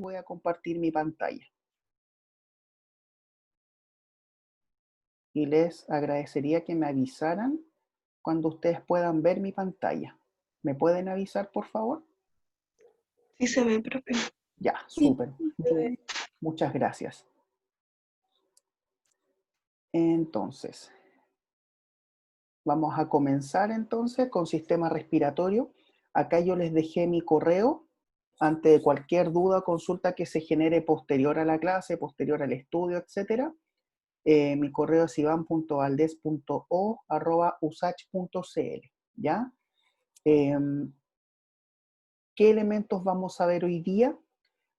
Voy a compartir mi pantalla. Y les agradecería que me avisaran cuando ustedes puedan ver mi pantalla. ¿Me pueden avisar, por favor? Sí se ve, profe. Ya, Sí, súper. se ve. Muchas gracias. Entonces, vamos a comenzar entonces con sistema respiratorio. Acá yo les dejé mi correo ante cualquier duda o consulta que se genere posterior a la clase, posterior al estudio, etcétera. Mi correo es ivan.valdes.o@usach.cl, ¿ya? ¿Qué elementos vamos a ver hoy día?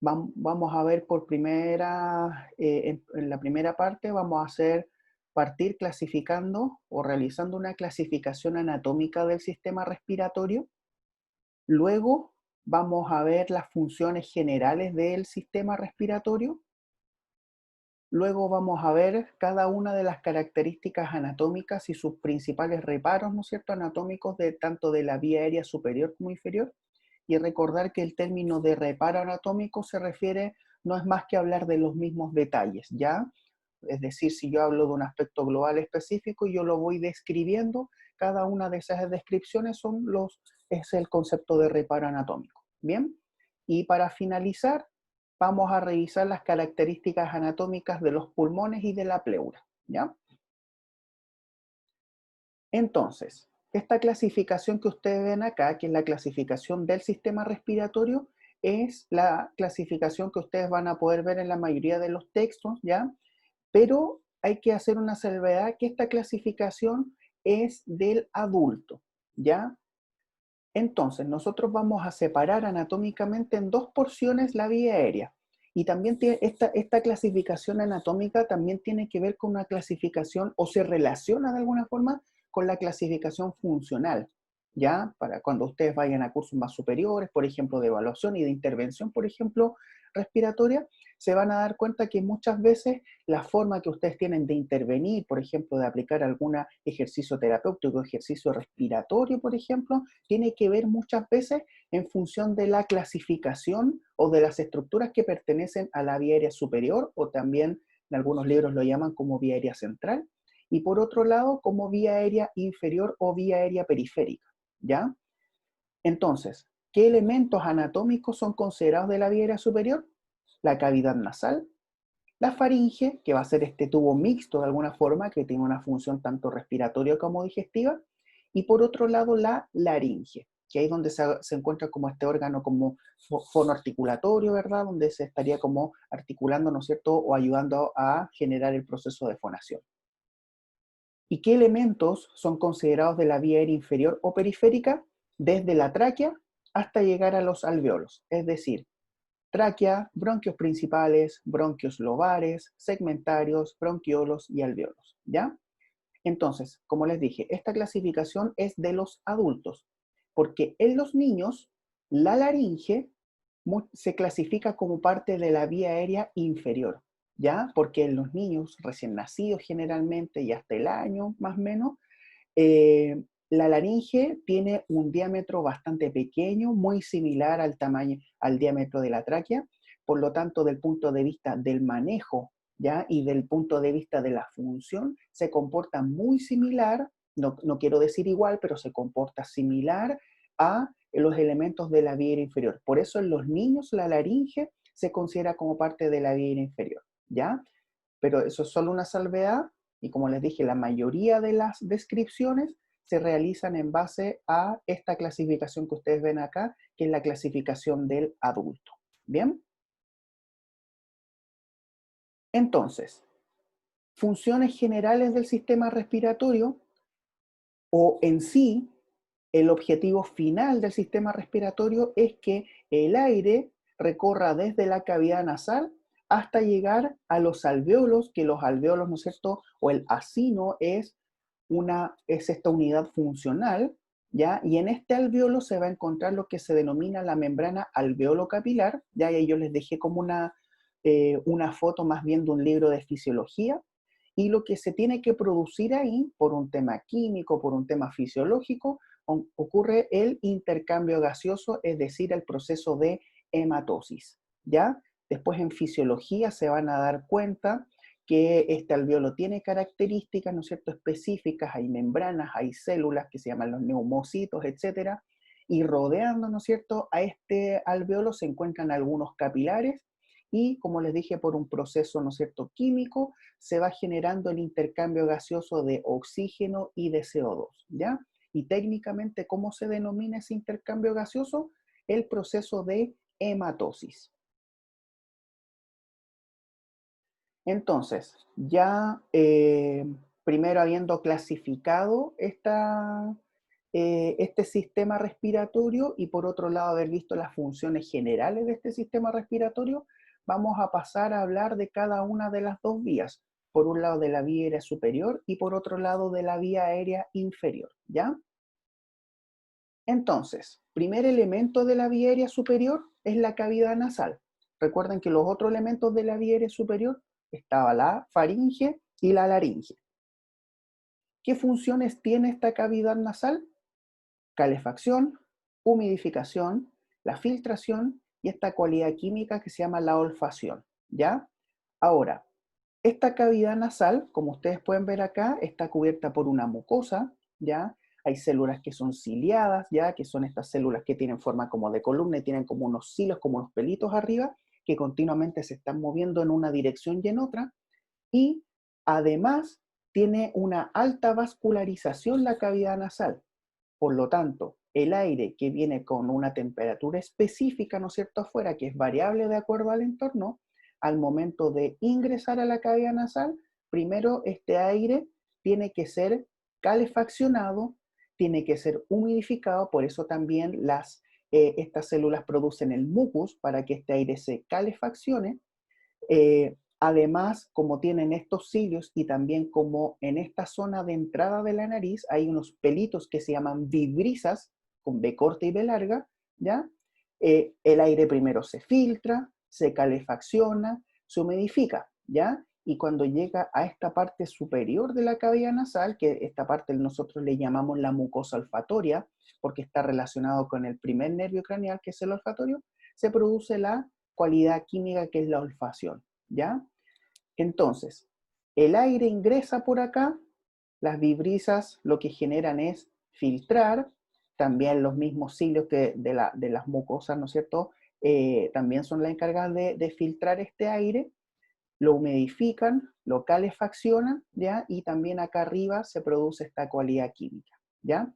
Vamos a ver por primera, en la primera parte vamos a partir clasificando o realizando una clasificación anatómica del sistema respiratorio. Luego vamos a ver las funciones generales del sistema respiratorio. Luego vamos a ver cada una de las características anatómicas y sus principales reparos, ¿no es cierto?, anatómicos de tanto de la vía aérea superior como inferior. Y recordar que el término de reparo anatómico se refiere, no es más que hablar de los mismos detalles, ¿ya? Es decir, si yo hablo de un aspecto global específico y yo lo voy describiendo, cada una de esas descripciones es el concepto de reparo anatómico. ¿Bien? Y para finalizar, vamos a revisar las características anatómicas de los pulmones y de la pleura, ¿ya? Entonces, esta clasificación que ustedes ven acá, que es la clasificación del sistema respiratorio, es la clasificación que ustedes van a poder ver en la mayoría de los textos, ¿ya? Pero hay que hacer una salvedad que esta clasificación es del adulto, ¿ya? Entonces, nosotros vamos a separar anatómicamente en dos porciones la vía aérea. Y también tiene esta clasificación anatómica también tiene que ver con una clasificación o se relaciona de alguna forma con la clasificación funcional, ¿ya? Para cuando ustedes vayan a cursos más superiores, por ejemplo, de evaluación y de intervención, por ejemplo, respiratoria, se van a dar cuenta que muchas veces la forma que ustedes tienen de intervenir, por ejemplo, de aplicar algún ejercicio terapéutico, ejercicio respiratorio, por ejemplo, tiene que ver muchas veces en función de la clasificación o de las estructuras que pertenecen a la vía aérea superior, o también en algunos libros lo llaman como vía aérea central, y por otro lado como vía aérea inferior o vía aérea periférica, ¿ya? Entonces, ¿qué elementos anatómicos son considerados de la vía aérea superior? La cavidad nasal, la faringe, que va a ser este tubo mixto de alguna forma, que tiene una función tanto respiratoria como digestiva, y por otro lado la laringe, que ahí es donde se encuentra como este órgano como fonoarticulatorio, ¿verdad? Donde se estaría como articulando, ¿no es cierto?, o ayudando a generar el proceso de fonación. ¿Y qué elementos son considerados de la vía aérea inferior o periférica? Desde la tráquea hasta llegar a los alveolos, es decir, tráquea, bronquios principales, bronquios lobares, segmentarios, bronquiolos y alveolos, ¿ya? Entonces, como les dije, esta clasificación es de los adultos, porque en los niños la laringe se clasifica como parte de la vía aérea inferior, ¿ya? Porque en los niños recién nacidos generalmente y hasta el año más o menos, la laringe tiene un diámetro bastante pequeño, muy similar al tamaño, al diámetro de la tráquea, por lo tanto, del punto de vista del manejo, ¿ya? Y del punto de vista de la función, se comporta muy similar, no quiero decir igual, pero se comporta similar a los elementos de la vía aérea inferior. Por eso en los niños la laringe se considera como parte de la vía aérea inferior, ¿ya? Pero eso es solo una salvedad, y como les dije, la mayoría de las descripciones se realizan en base a esta clasificación que ustedes ven acá, que es la clasificación del adulto. ¿Bien? Entonces, funciones generales del sistema respiratorio, o en sí, el objetivo final del sistema respiratorio es que el aire recorra desde la cavidad nasal hasta llegar a los alveolos, que los alveolos, ¿no es cierto?, o el acino es esta unidad funcional, ¿ya? Y en este alveolo se va a encontrar lo que se denomina la membrana alveolo-capilar, ¿ya? Y ahí yo les dejé como una foto más bien de un libro de fisiología, y lo que se tiene que producir ahí, por un tema químico, por un tema fisiológico, ocurre el intercambio gaseoso, es decir, el proceso de hematosis, ¿ya? Después en fisiología se van a dar cuenta que este alveolo tiene características, ¿no es cierto?, específicas, hay membranas, hay células que se llaman los neumocitos, etcétera, y rodeando, ¿no es cierto?, a este alveolo se encuentran algunos capilares y, como les dije, por un proceso, ¿no es cierto?, químico, se va generando el intercambio gaseoso de oxígeno y de CO2, ¿ya? Y técnicamente, ¿cómo se denomina ese intercambio gaseoso? El proceso de hematosis. Entonces, ya primero habiendo clasificado este sistema respiratorio y por otro lado haber visto las funciones generales de este sistema respiratorio, vamos a pasar a hablar de cada una de las dos vías. Por un lado de la vía aérea superior y por otro lado de la vía aérea inferior, ¿ya? Entonces, primer elemento de la vía aérea superior es la cavidad nasal. Recuerden que los otros elementos de la vía aérea superior estaba la faringe y la laringe. ¿Qué funciones tiene esta cavidad nasal? Calefacción, humidificación, la filtración y esta cualidad química que se llama la olfacción, ¿ya? Ahora, esta cavidad nasal, como ustedes pueden ver acá, está cubierta por una mucosa, ¿ya? Hay células que son ciliadas, ¿ya? Que son estas células que tienen forma como de columna y tienen como unos cilios, como unos pelitos arriba, que continuamente se están moviendo en una dirección y en otra. Y además tiene una alta vascularización la cavidad nasal. Por lo tanto, el aire que viene con una temperatura específica, ¿no es cierto?, afuera, que es variable de acuerdo al entorno, al momento de ingresar a la cavidad nasal, primero este aire tiene que ser calefaccionado, tiene que ser humidificado, por eso también estas células producen el mucus para que este aire se calefaccione. Además, como tienen estos cilios y también como en esta zona de entrada de la nariz hay unos pelitos que se llaman vibrisas, con B corta y B larga, ¿ya? El aire primero se filtra, se calefacciona, se humidifica, ¿ya? Y cuando llega a esta parte superior de la cavidad nasal, que esta parte nosotros le llamamos la mucosa olfatoria, porque está relacionado con el primer nervio craneal, que es el olfatorio, se produce la cualidad química que es la olfacción, ¿ya? Entonces, el aire ingresa por acá, las vibrisas lo que generan es filtrar, también los mismos cilios de las mucosas, ¿no es cierto? También son las encargadas de filtrar este aire, lo humidifican, lo calefaccionan, ¿ya? Y también acá arriba se produce esta cualidad química, ¿ya?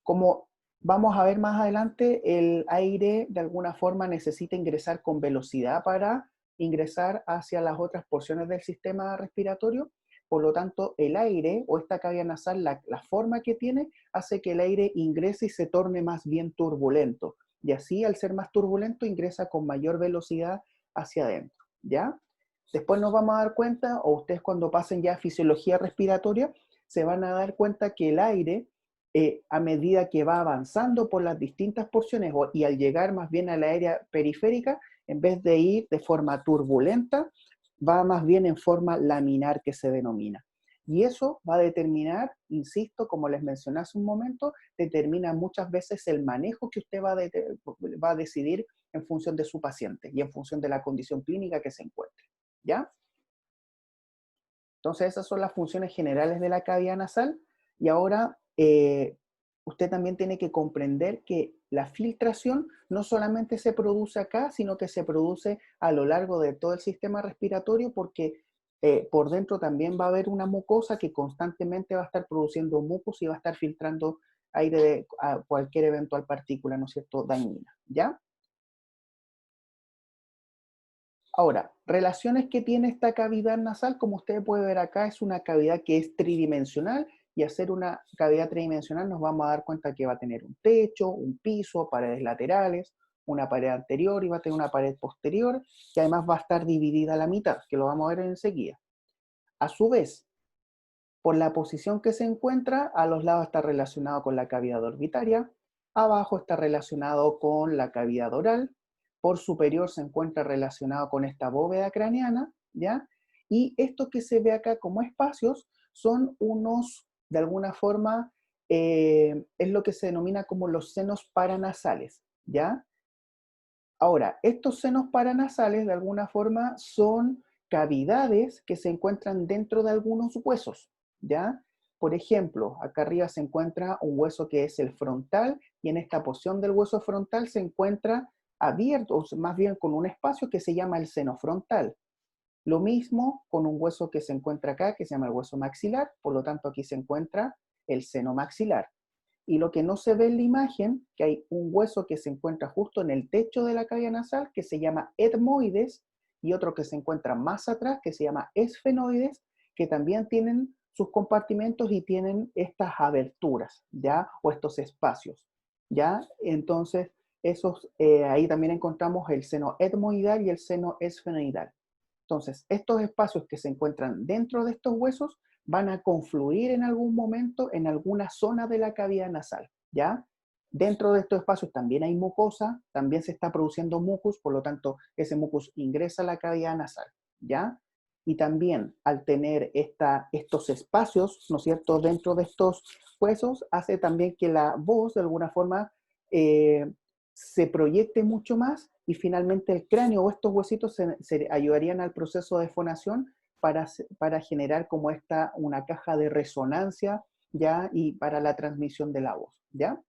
Como vamos a ver más adelante, el aire de alguna forma necesita ingresar con velocidad para ingresar hacia las otras porciones del sistema respiratorio. Por lo tanto, el aire o esta cavidad nasal, la forma que tiene, hace que el aire ingrese y se torne más bien turbulento. Y así, al ser más turbulento, ingresa con mayor velocidad hacia adentro, ¿ya? Después nos vamos a dar cuenta, o ustedes cuando pasen ya a fisiología respiratoria, se van a dar cuenta que el aire a medida que va avanzando por las distintas porciones y al llegar más bien a la área periférica, en vez de ir de forma turbulenta, va más bien en forma laminar que se denomina. Y eso va a determinar, insisto, como les mencioné hace un momento, determina muchas veces el manejo que usted va a decidir en función de su paciente y en función de la condición clínica que se encuentre. ¿Ya? Entonces esas son las funciones generales de la cavidad nasal y ahora usted también tiene que comprender que la filtración no solamente se produce acá, sino que se produce a lo largo de todo el sistema respiratorio porque por dentro también va a haber una mucosa que constantemente va a estar produciendo mucus y va a estar filtrando aire a cualquier eventual partícula, ¿no es cierto?, dañina, ¿ya? Ahora, relaciones que tiene esta cavidad nasal, como usted puede ver acá, es una cavidad que es tridimensional y al ser una cavidad tridimensional nos vamos a dar cuenta que va a tener un techo, un piso, paredes laterales, una pared anterior y va a tener una pared posterior que además va a estar dividida a la mitad, que lo vamos a ver enseguida. A su vez, por la posición que se encuentra, a los lados está relacionado con la cavidad orbitaria, abajo está relacionado con la cavidad oral, por superior se encuentra relacionado con esta bóveda craneana, ¿ya? Y esto que se ve acá como espacios son unos, de alguna forma, es lo que se denomina como los senos paranasales, ¿ya? Ahora, estos senos paranasales de alguna forma son cavidades que se encuentran dentro de algunos huesos, ¿ya? Por ejemplo, acá arriba se encuentra un hueso que es el frontal y en esta porción del hueso frontal se encuentra abierto, o más bien con un espacio que se llama el seno frontal. Lo mismo con un hueso que se encuentra acá, que se llama el hueso maxilar, por lo tanto aquí se encuentra el seno maxilar. Y lo que no se ve en la imagen, que hay un hueso que se encuentra justo en el techo de la cavidad nasal, que se llama etmoides, y otro que se encuentra más atrás, que se llama esfenoides, que también tienen sus compartimentos y tienen estas aberturas, ¿ya? O estos espacios, ¿ya? Entonces, ahí también encontramos el seno etmoidal y el seno esfenoidal. Entonces, estos espacios que se encuentran dentro de estos huesos van a confluir en algún momento en alguna zona de la cavidad nasal, ¿ya? Dentro de estos espacios también hay mucosa, también se está produciendo mucus, por lo tanto, ese mucus ingresa a la cavidad nasal, ¿ya? Y también al tener estos espacios, ¿no es cierto?, dentro de estos huesos, hace también que la voz, de alguna forma, eh, se proyecte mucho más y finalmente el cráneo o estos huesitos se ayudarían al proceso de fonación para generar como una caja de resonancia, ¿ya? Y para la transmisión de la voz, ¿ya?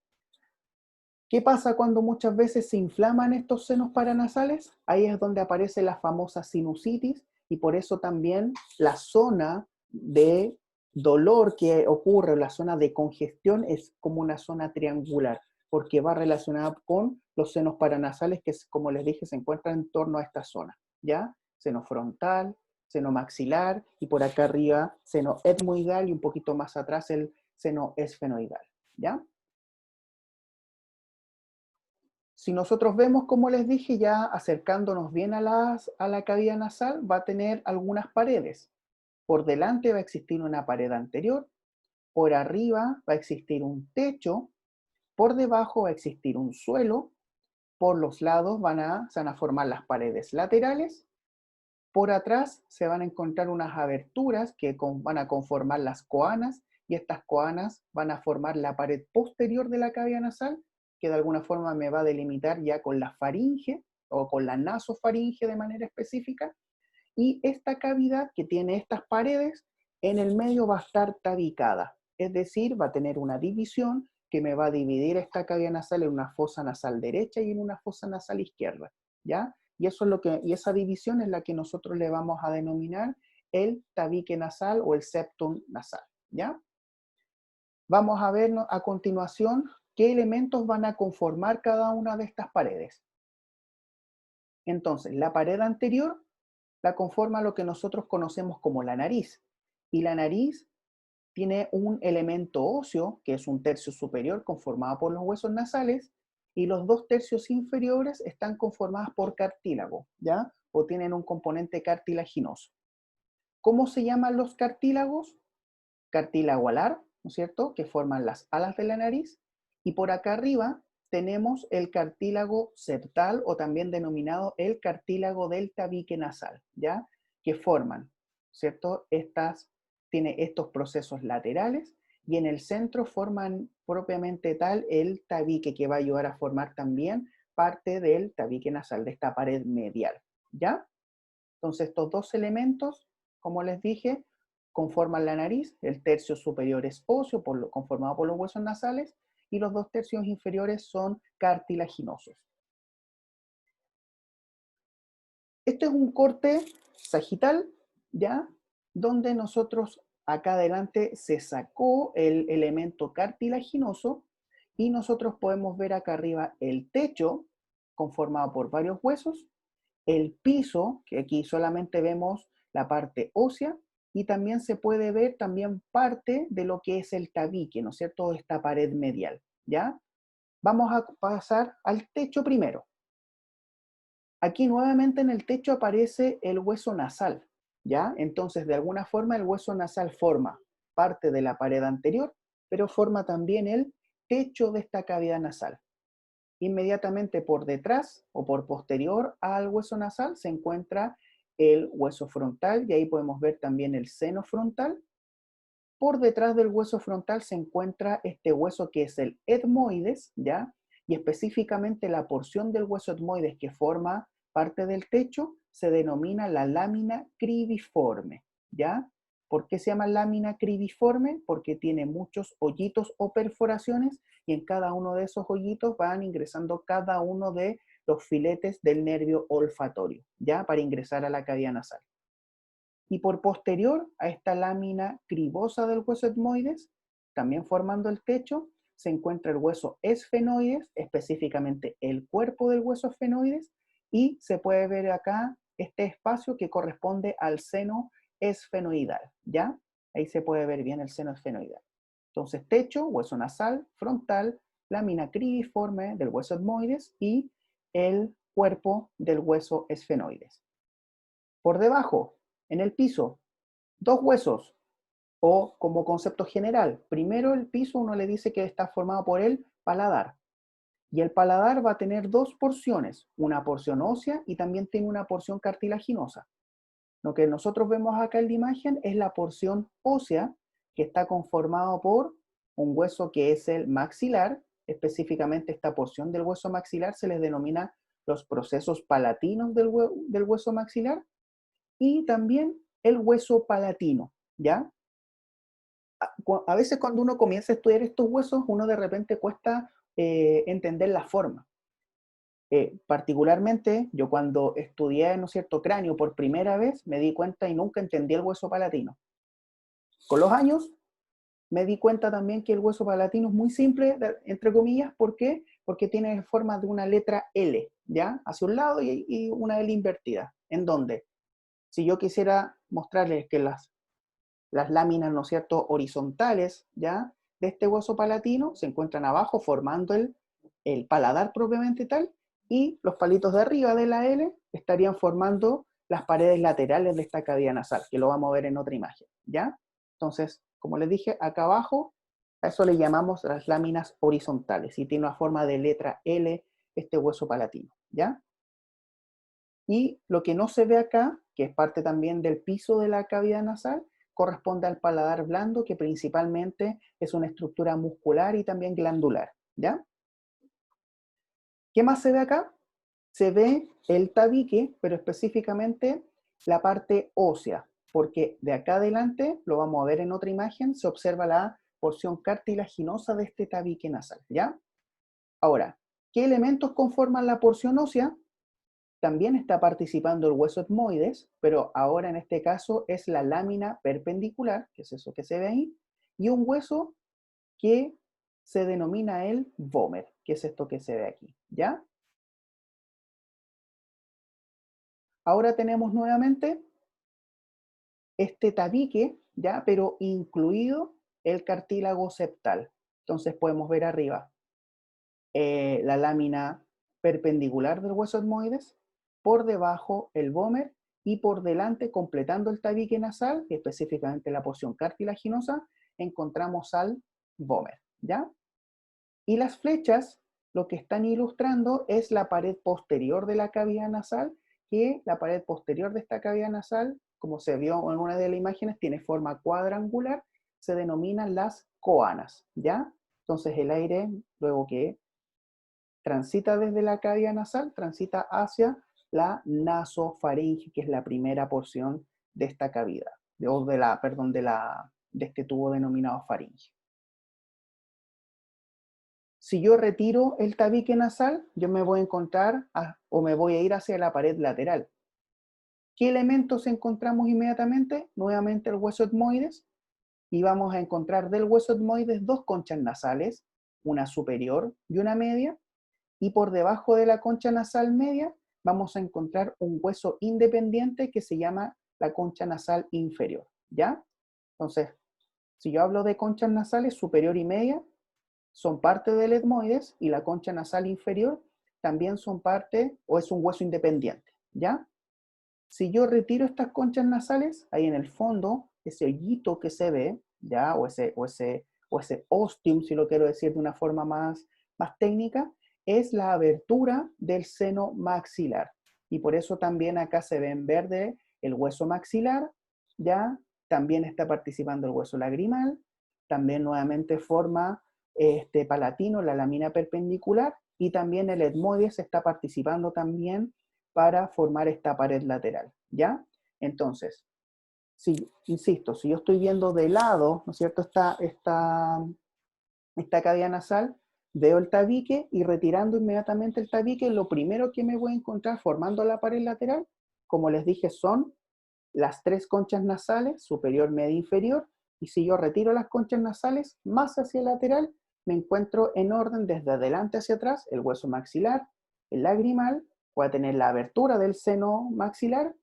¿Qué pasa cuando muchas veces se inflaman estos senos paranasales? Ahí es donde aparece la famosa sinusitis y por eso también la zona de dolor que ocurre, la zona de congestión es como una zona triangular, porque va relacionada con los senos paranasales que, como les dije, se encuentran en torno a esta zona, ¿ya? Seno frontal, seno maxilar y por acá arriba seno etmoidal y un poquito más atrás el seno esfenoidal, ¿ya? Si nosotros vemos, como les dije, ya acercándonos bien a la cavidad nasal, va a tener algunas paredes. Por delante va a existir una pared anterior, por arriba va a existir un techo, por debajo va a existir un suelo, por los lados se van a formar las paredes laterales, por atrás se van a encontrar unas aberturas que van a conformar las coanas y estas coanas van a formar la pared posterior de la cavidad nasal que de alguna forma me va a delimitar ya con la faringe o con la nasofaringe de manera específica. Y esta cavidad que tiene estas paredes en el medio va a estar tabicada, es decir, va a tener una división que me va a dividir esta cavidad nasal en una fosa nasal derecha y en una fosa nasal izquierda, ¿ya? Y esa división es la que nosotros le vamos a denominar el tabique nasal o el septum nasal, ¿ya? Vamos a ver a continuación qué elementos van a conformar cada una de estas paredes. Entonces, la pared anterior la conforma lo que nosotros conocemos como la nariz. Y la nariz tiene un elemento óseo, que es un tercio superior conformado por los huesos nasales, y los dos tercios inferiores están conformados por cartílago, ¿ya? O tienen un componente cartilaginoso. ¿Cómo se llaman los cartílagos? Cartílago alar, ¿no es cierto?, que forman las alas de la nariz, y por acá arriba tenemos el cartílago septal o también denominado el cartílago del tabique nasal, ¿ya? Que forman, ¿cierto? Tiene estos procesos laterales y en el centro forman propiamente tal el tabique que va a ayudar a formar también parte del tabique nasal, de esta pared medial, ¿ya? Entonces estos dos elementos, como les dije, conforman la nariz, el tercio superior es óseo, conformado por los huesos nasales, y los dos tercios inferiores son cartilaginosos. Este es un corte sagital, ¿ya? Donde nosotros, acá adelante, se sacó el elemento cartilaginoso, y nosotros podemos ver acá arriba el techo, conformado por varios huesos, el piso, que aquí solamente vemos la parte ósea, y también se puede ver también parte de lo que es el tabique, ¿no es cierto? Esta pared medial, ¿ya? Vamos a pasar al techo primero. Aquí nuevamente en el techo aparece el hueso nasal, ¿ya? Entonces, de alguna forma, el hueso nasal forma parte de la pared anterior, pero forma también el techo de esta cavidad nasal. Inmediatamente por detrás o por posterior al hueso nasal se encuentra el hueso frontal y ahí podemos ver también el seno frontal. Por detrás del hueso frontal se encuentra este hueso que es el etmoides, ¿ya? y específicamente la porción del hueso etmoides que forma parte del techo se denomina la lámina cribiforme, ¿ya? ¿Por qué se llama lámina cribiforme? Porque tiene muchos hoyitos o perforaciones y en cada uno de esos hoyitos van ingresando cada uno de los filetes del nervio olfatorio, ¿ya? Para ingresar a la cavidad nasal. Y por posterior a esta lámina cribosa del hueso etmoides, también formando el techo, se encuentra el hueso esfenoides, específicamente el cuerpo del hueso esfenoides, y se puede ver acá este espacio que corresponde al seno esfenoidal, ¿ya? Ahí se puede ver bien el seno esfenoidal. Entonces, techo, hueso nasal, frontal, lámina cribiforme del hueso etmoides y el cuerpo del hueso esfenoides. Por debajo, en el piso, dos huesos, o como concepto general, primero el piso uno le dice que está formado por el paladar, y el paladar va a tener dos porciones, una porción ósea y también tiene una porción cartilaginosa. Lo que nosotros vemos acá en la imagen es la porción ósea, que está conformado por un hueso que es el maxilar, específicamente esta porción del hueso maxilar se les denomina los procesos palatinos del hueso maxilar, y también el hueso palatino, ¿ya? A veces cuando uno comienza a estudiar estos huesos, uno de repente cuesta entender la forma. Particularmente, yo cuando estudié, ¿no es cierto?, cráneo por primera vez, me di cuenta y nunca entendí el hueso palatino. Con los años, me di cuenta también que el hueso palatino es muy simple, entre comillas, ¿por qué? Porque tiene forma de una letra L, ¿ya? Hacia un lado y una L invertida. ¿En dónde? Si yo quisiera mostrarles que las láminas, ¿no es cierto?, horizontales, ¿ya?, de este hueso palatino se encuentran abajo formando el paladar propiamente tal, y los palitos de arriba de la L estarían formando las paredes laterales de esta cavidad nasal, que lo vamos a ver en otra imagen, ¿ya? Entonces, como les dije, acá abajo, a eso le llamamos las láminas horizontales, y tiene una forma de letra L este hueso palatino, ¿ya? Y lo que no se ve acá, que es parte también del piso de la cavidad nasal, corresponde al paladar blando, que principalmente es una estructura muscular y también glandular, ¿ya? ¿Qué más se ve acá? Se ve el tabique, pero específicamente la parte ósea, porque de acá adelante, lo vamos a ver en otra imagen, se observa la porción cartilaginosa de este tabique nasal, ¿ya? Ahora, ¿qué elementos conforman la porción ósea? También está participando el hueso etmoides, pero ahora en este caso es la lámina perpendicular, que es eso que se ve ahí, y un hueso que se denomina el vómer, que es esto que se ve aquí, ¿ya? Ahora tenemos nuevamente este tabique, ¿ya? Pero incluido el cartílago septal. Entonces podemos ver arriba la lámina perpendicular del hueso etmoides, por debajo el vómer y por delante, completando el tabique nasal, específicamente la porción cartilaginosa, encontramos al vómer, ¿ya? Y las flechas lo que están ilustrando es la pared posterior de la cavidad nasal, que la pared posterior de esta cavidad nasal, como se vio en una de las imágenes, tiene forma cuadrangular, se denominan las coanas, ¿ya? Entonces el aire, luego que transita desde la cavidad nasal, transita hacia la nasofaringe, que es la primera porción de esta cavidad, de este tubo denominado faringe. Si yo retiro el tabique nasal, yo me voy a encontrar o me voy a ir hacia la pared lateral. ¿Qué elementos encontramos inmediatamente? Nuevamente el hueso etmoides, y vamos a encontrar del hueso etmoides dos conchas nasales, una superior y una media, y por debajo de la concha nasal media vamos a encontrar un hueso independiente que se llama la concha nasal inferior, ¿ya? Entonces, si yo hablo de conchas nasales superior y media, son parte del etmoides, y la concha nasal inferior también son parte, o es un hueso independiente, ¿ya? Si yo retiro estas conchas nasales, ahí en el fondo, ese hoyito que se ve, ¿ya? O ese ostium, si lo quiero decir de una forma más técnica, es la abertura del seno maxilar. Y por eso también acá se ve en verde el hueso maxilar, ¿ya? También está participando el hueso lagrimal, también nuevamente forma este palatino, la lámina perpendicular, y también el etmoides está participando también para formar esta pared lateral, ¿ya? Entonces, si, insisto, si yo estoy viendo de lado, ¿no es cierto?, esta cavidad nasal, veo el tabique y retirando inmediatamente el tabique, lo primero que me voy a encontrar formando la pared lateral, como les dije, son las tres conchas nasales, superior, media e inferior, y si yo retiro las conchas nasales más hacia el lateral, me encuentro en orden desde adelante hacia atrás, el hueso maxilar, el lagrimal, voy a tener la abertura del seno maxilar,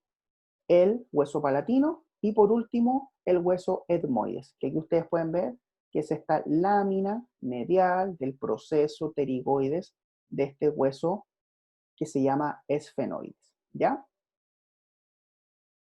el hueso palatino, y por último, el hueso etmoides, que aquí ustedes pueden ver que es esta lámina medial del proceso pterigoides de este hueso que se llama esfenoides, ¿ya?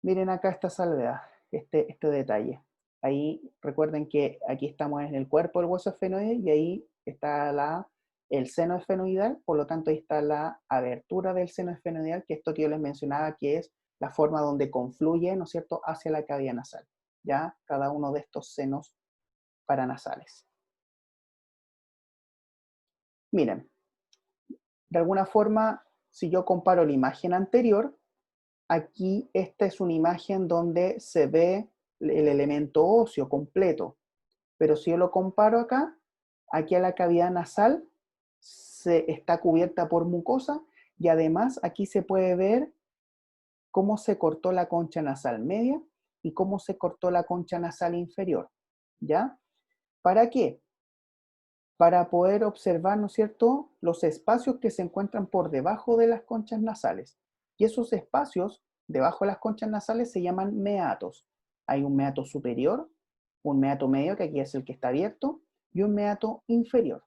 Miren acá esta salvedad, este detalle. Ahí recuerden que aquí estamos en el cuerpo del hueso esfenoide y ahí está el seno esfenoidal, por lo tanto ahí está la abertura del seno esfenoidal, que esto que yo les mencionaba que es la forma donde confluye, ¿no es cierto?, hacia la cavidad nasal, ¿ya? Cada uno de estos senos paranasales. Miren, de alguna forma, si yo comparo la imagen anterior, aquí esta es una imagen donde se ve el elemento óseo completo, pero si yo lo comparo acá, aquí a la cavidad nasal está cubierta por mucosa y además aquí se puede ver cómo se cortó la concha nasal media y cómo se cortó la concha nasal inferior, ¿ya? ¿Para qué? Para poder observar, ¿no es cierto?, los espacios que se encuentran por debajo de las conchas nasales. Y esos espacios debajo de las conchas nasales se llaman meatos. Hay un meato superior, un meato medio, que aquí es el que está abierto, y un meato inferior.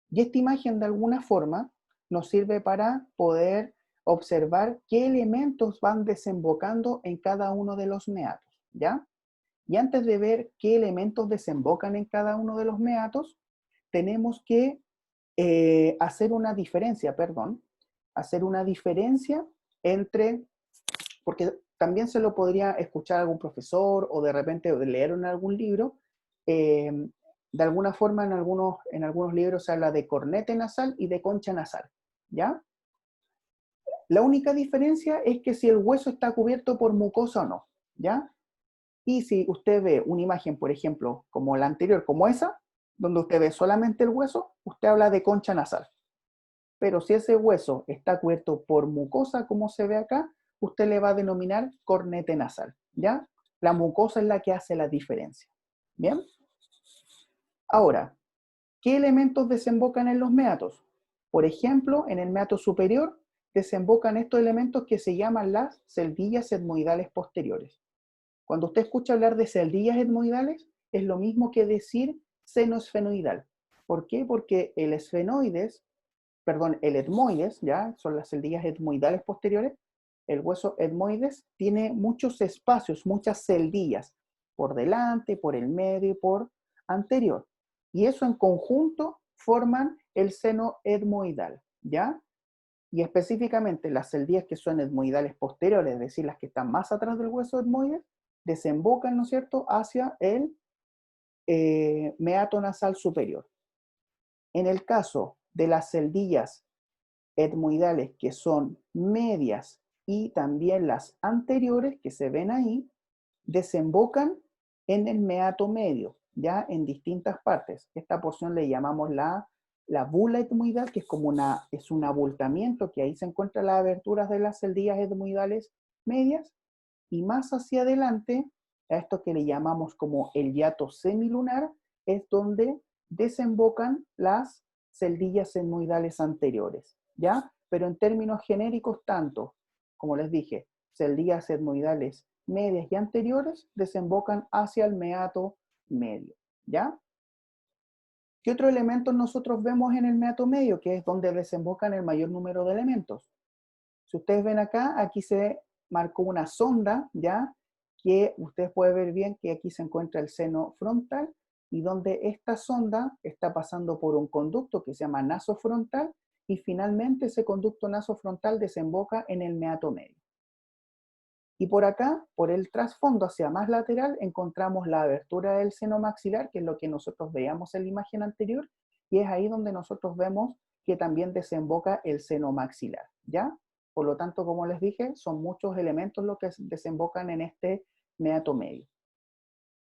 Y esta imagen de alguna forma nos sirve para poder observar qué elementos van desembocando en cada uno de los meatos, ¿ya? Y antes de ver qué elementos desembocan en cada uno de los meatos, tenemos que hacer una diferencia entre, porque también se lo podría escuchar algún profesor o de repente leer en algún libro, de alguna forma en algunos libros se habla de cornete nasal y de concha nasal, ¿ya? La única diferencia es que si el hueso está cubierto por mucosa o no, ¿ya? Y si usted ve una imagen, por ejemplo, como la anterior, como esa, donde usted ve solamente el hueso, usted habla de concha nasal. Pero si ese hueso está cubierto por mucosa, como se ve acá, usted le va a denominar cornete nasal, ¿ya? La mucosa es la que hace la diferencia. ¿Bien? Ahora, ¿qué elementos desembocan en los meatos? Por ejemplo, en el meato superior desembocan estos elementos que se llaman las celdillas etmoidales posteriores. Cuando usted escucha hablar de celdillas etmoidales, es lo mismo que decir seno esfenoidal. ¿Por qué? Porque el etmoides, ¿ya? Son las celdillas etmoidales posteriores. El hueso etmoides tiene muchos espacios, muchas celdillas, por delante, por el medio y por anterior. Y eso en conjunto forman el seno etmoidal, ¿ya? Y específicamente las celdillas que son etmoidales posteriores, es decir, las que están más atrás del hueso etmoides, desembocan, ¿no es cierto?, hacia el meato nasal superior. En el caso de las celdillas etmoidales que son medias y también las anteriores que se ven ahí, desembocan en el meato medio, ya en distintas partes. Esta porción le llamamos la bula etmoidal, que es como un abultamiento, que ahí se encuentran las aberturas de las celdillas etmoidales medias, y más hacia adelante, a esto que le llamamos como el hiato semilunar, es donde desembocan las celdillas etmoidales anteriores, ¿ya? Pero en términos genéricos, tanto, como les dije, celdillas etmoidales medias y anteriores desembocan hacia el meato medio, ¿ya? ¿Qué otros elementos nosotros vemos en el meato medio? Que es donde desembocan el mayor número de elementos. Si ustedes ven acá, aquí se marcó una sonda, ¿ya? Que ustedes pueden ver bien que aquí se encuentra el seno frontal y donde esta sonda está pasando por un conducto que se llama nasofrontal y finalmente ese conducto nasofrontal desemboca en el meato medio. Y por acá, por el trasfondo hacia más lateral, encontramos la abertura del seno maxilar, que es lo que nosotros veíamos en la imagen anterior, y es ahí donde nosotros vemos que también desemboca el seno maxilar, ¿ya? Por lo tanto, como les dije, son muchos elementos los que desembocan en este meato medio.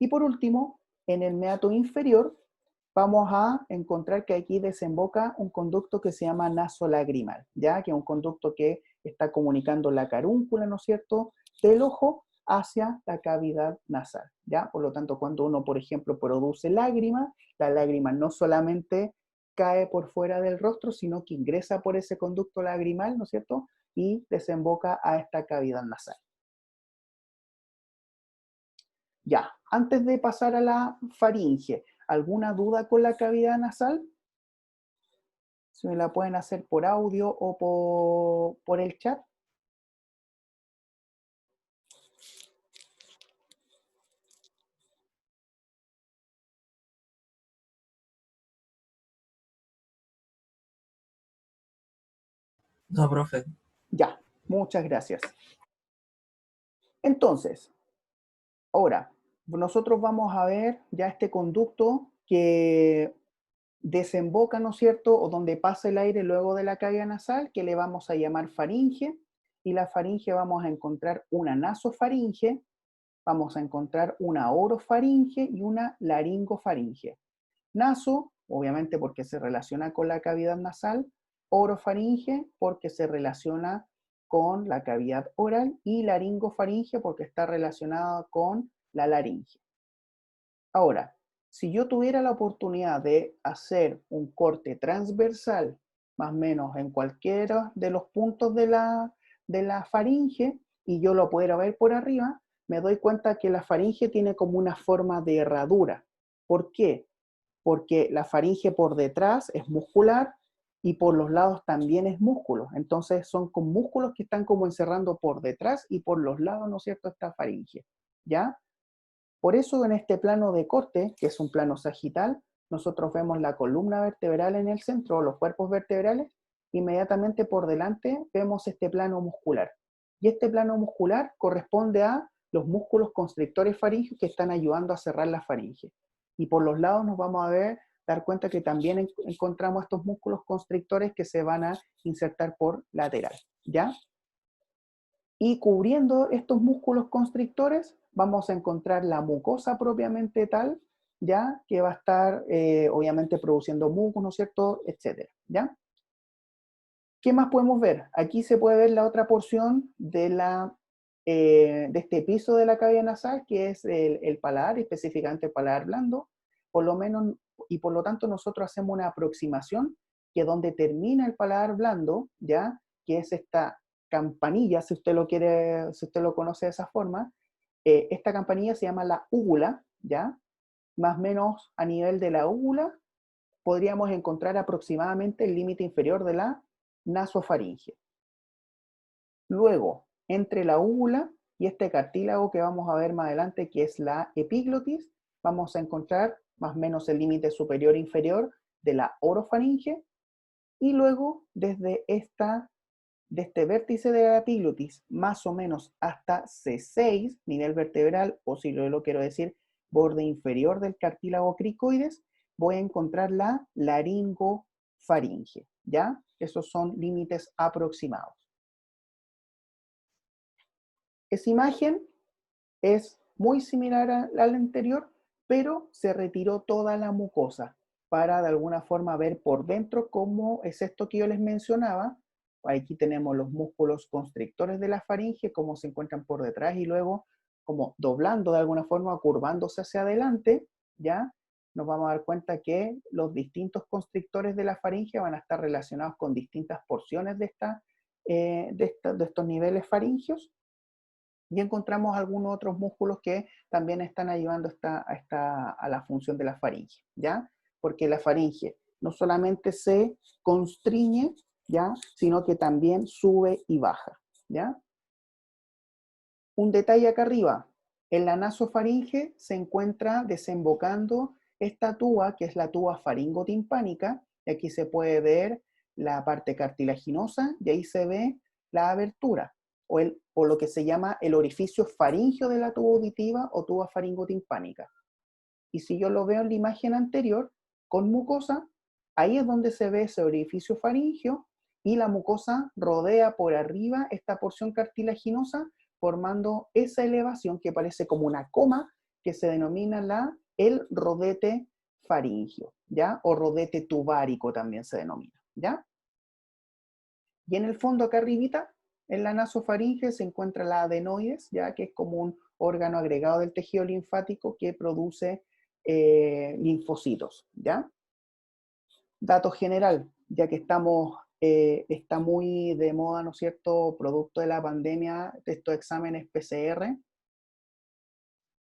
Y por último, en el meato inferior, vamos a encontrar que aquí desemboca un conducto que se llama nasolagrimal, ¿ya? Que es un conducto que está comunicando la carúncula, ¿no es cierto?, del ojo hacia la cavidad nasal, ¿ya? Por lo tanto, cuando uno, por ejemplo, produce lágrima, la lágrima no solamente cae por fuera del rostro, sino que ingresa por ese conducto lagrimal, ¿no es cierto?, y desemboca a esta cavidad nasal. Ya, antes de pasar a la faringe, ¿alguna duda con la cavidad nasal? Si me la pueden hacer por audio o por el chat. No, profe. Ya, muchas gracias. Entonces, ahora, nosotros vamos a ver ya este conducto que desemboca, ¿no es cierto?, o donde pasa el aire luego de la cavidad nasal, que le vamos a llamar faringe, y la faringe vamos a encontrar una nasofaringe, vamos a encontrar una orofaringe y una laringofaringe. Naso, obviamente porque se relaciona con la cavidad nasal, orofaringe porque se relaciona con la cavidad oral y laringofaringe porque está relacionada con la laringe. Ahora, si yo tuviera la oportunidad de hacer un corte transversal, más o menos en cualquiera de los puntos de la faringe, y yo lo pudiera ver por arriba, me doy cuenta que la faringe tiene como una forma de herradura. ¿Por qué? Porque la faringe por detrás es muscular y por los lados también es músculo. Entonces son con músculos que están como encerrando por detrás y por los lados, ¿no es cierto?, esta faringe, ¿ya? Por eso en este plano de corte, que es un plano sagital, nosotros vemos la columna vertebral en el centro, los cuerpos vertebrales, inmediatamente por delante vemos este plano muscular. Y este plano muscular corresponde a los músculos constrictores faringeos que están ayudando a cerrar la faringe. Y por los lados nos vamos a dar cuenta que también encontramos estos músculos constrictores que se van a insertar por lateral, ¿ya? Y cubriendo estos músculos constrictores, vamos a encontrar la mucosa propiamente tal, ¿ya? Que va a estar, obviamente, produciendo mucus, ¿no es cierto?, etcétera, ¿ya? ¿Qué más podemos ver? Aquí se puede ver la otra porción de este piso de la cavidad nasal, que es el paladar, específicamente el paladar blando, por lo menos, y por lo tanto nosotros hacemos una aproximación que donde termina el paladar blando, ¿ya? Que es esta campanilla, si usted lo quiere, si usted lo conoce de esa forma, esta campanilla se llama la úvula, ¿ya? Más o menos a nivel de la úvula podríamos encontrar aproximadamente el límite inferior de la nasofaringe. Luego, entre la úvula y este cartílago que vamos a ver más adelante, que es la epiglotis, vamos a encontrar más o menos el límite superior e inferior de la orofaringe, y luego desde de este vértice de la epiglotis, más o menos hasta C6, nivel vertebral, o si lo quiero decir, borde inferior del cartílago cricoides, voy a encontrar la laringofaringe, ¿ya? Esos son límites aproximados. Esa imagen es muy similar al anterior, pero se retiró toda la mucosa para de alguna forma ver por dentro cómo es esto que yo les mencionaba. Aquí tenemos los músculos constrictores de la faringe, cómo se encuentran por detrás y luego como doblando de alguna forma, curvándose hacia adelante, ¿ya? Nos vamos a dar cuenta que los distintos constrictores de la faringe van a estar relacionados con distintas porciones de estos niveles faringeos. Y encontramos algunos otros músculos que también están ayudando a la función de la faringe, ¿ya? Porque la faringe no solamente se constriñe, ¿ya? Sino que también sube y baja, ¿ya? Un detalle acá arriba, en la nasofaringe se encuentra desembocando esta tuba, que es la tuba faringotimpánica, y aquí se puede ver la parte cartilaginosa, y ahí se ve la abertura, o lo que se llama el orificio faríngeo de la tuba auditiva o tuba faringotimpánica. Y si yo lo veo en la imagen anterior, con mucosa, Ahí es donde se ve ese orificio faríngeo y la mucosa rodea por arriba esta porción cartilaginosa, formando esa elevación que parece como una coma, que se denomina el rodete faríngeo, ¿ya? O rodete tubárico también se denomina, ¿ya? Y en el fondo, acá arribita, en la nasofaringe se encuentra la adenoides, ya que es como un órgano agregado del tejido linfático que produce linfocitos, ¿ya? Dato general, ya que está muy de moda, ¿no es cierto?, producto de la pandemia, de estos exámenes PCR,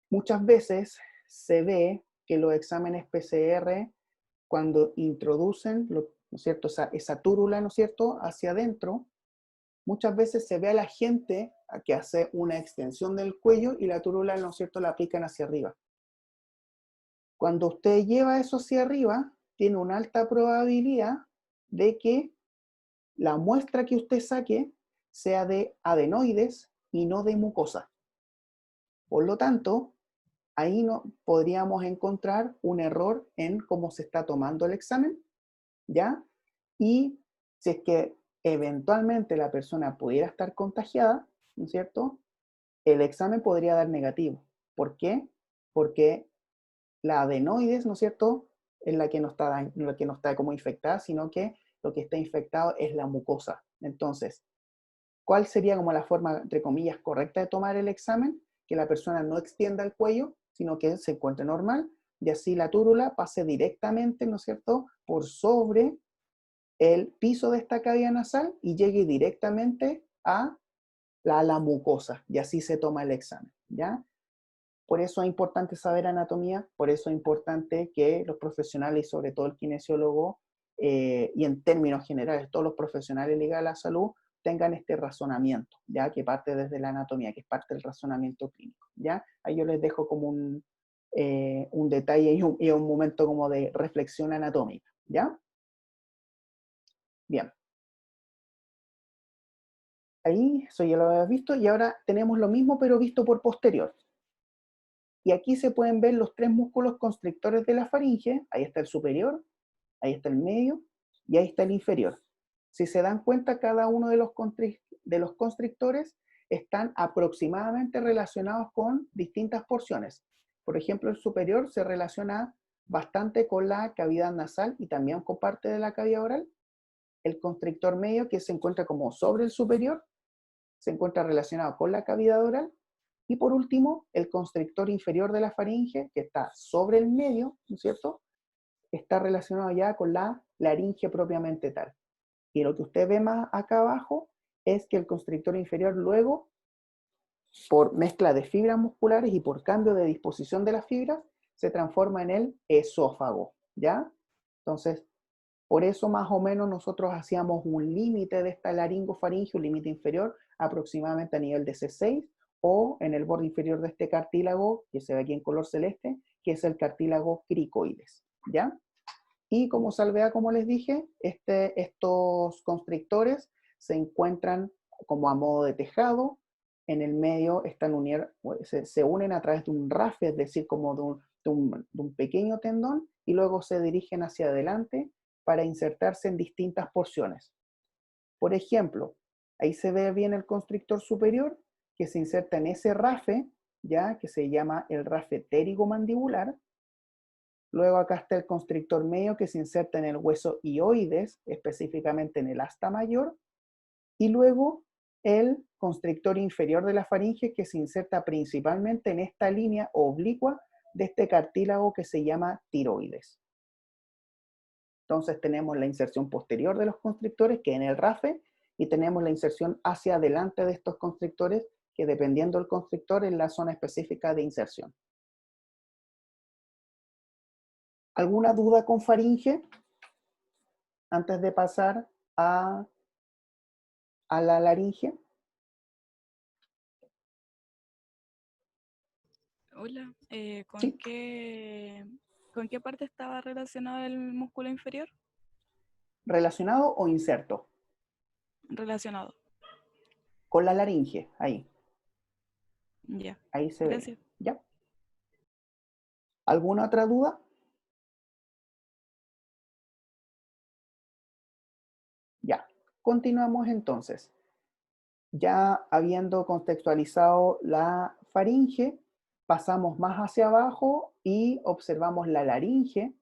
muchas veces se ve que los exámenes PCR, cuando introducen, ¿no es cierto?, esa túrula, ¿no es cierto?, hacia adentro, muchas veces se ve a la gente que hace una extensión del cuello y la túrula, ¿no es cierto?, la aplican hacia arriba. Cuando usted lleva eso hacia arriba, tiene una alta probabilidad de que la muestra que usted saque sea de adenoides y no de mucosa. Por lo tanto, ahí no, podríamos encontrar un error en cómo se está tomando el examen, ¿ya? Y si es que eventualmente la persona pudiera estar contagiada, ¿no es cierto?, el examen podría dar negativo. ¿Por qué? Porque la adenoides, ¿no es cierto?, es la que no está como infectada, sino que lo que está infectado es la mucosa. Entonces, ¿cuál sería como la forma, entre comillas, correcta de tomar el examen? Que la persona no extienda el cuello, sino que se encuentre normal, y así la túrula pase directamente, ¿no es cierto?, por sobre el piso de esta cavidad nasal y llegue directamente a la mucosa, y así se toma el examen, ¿ya? Por eso es importante saber anatomía, por eso es importante que los profesionales, y sobre todo el kinesiólogo, y en términos generales todos los profesionales ligados a la salud, tengan este razonamiento, ¿ya? Que parte desde la anatomía, que es parte del razonamiento clínico, ¿ya? Ahí yo les dejo como un detalle y un momento como de reflexión anatómica, ¿ya? Bien. Ahí, eso ya lo habías visto, y ahora tenemos lo mismo pero visto por posterior. Y aquí se pueden ver los tres músculos constrictores de la faringe. Ahí está el superior, ahí está el medio y ahí está el inferior. Si se dan cuenta, cada uno de los constrictores están aproximadamente relacionados con distintas porciones. Por ejemplo, el superior se relaciona bastante con la cavidad nasal y también con parte de la cavidad oral. El constrictor medio, que se encuentra como sobre el superior, se encuentra relacionado con la cavidad oral. Y por último, el constrictor inferior de la faringe, que está sobre el medio, ¿no es cierto?, está relacionado ya con la laringe propiamente tal. Y lo que usted ve más acá abajo es que el constrictor inferior luego, por mezcla de fibras musculares y por cambio de disposición de las fibras, se transforma en el esófago, ¿ya? Entonces, por eso más o menos nosotros hacíamos un límite de esta laringofaringe, un límite inferior, aproximadamente a nivel de C6, o en el borde inferior de este cartílago, que se ve aquí en color celeste, que es el cartílago cricoides, ¿ya? Y como salvedad, como les dije, estos constrictores se encuentran como a modo de tejado, en el medio se unen a través de un rafe, es decir, como de un pequeño tendón, y luego se dirigen hacia adelante para insertarse en distintas porciones. Por ejemplo, ahí se ve bien el constrictor superior, que se inserta en ese rafe, ¿ya?, que se llama el rafe pterigomandibular. Luego acá está el constrictor medio, que se inserta en el hueso hioides, específicamente en el asta mayor. Y luego el constrictor inferior de la faringe, que se inserta principalmente en esta línea oblicua de este cartílago que se llama tiroides. Entonces tenemos la inserción posterior de los constrictores, que es en el rafe, y tenemos la inserción hacia adelante de estos constrictores, que dependiendo del constrictor es la zona específica de inserción. ¿Alguna duda con faringe antes de pasar a la laringe? Hola, Sí, ¿con qué parte estaba relacionado el músculo inferior? relacionado o inserto. Relacionado. Con la laringe, Ya, ahí se ve bien. gracias. ¿Ya? ¿Alguna otra duda? Continuamos entonces. Ya habiendo contextualizado la faringe, pasamos más hacia abajo y observamos la laringe.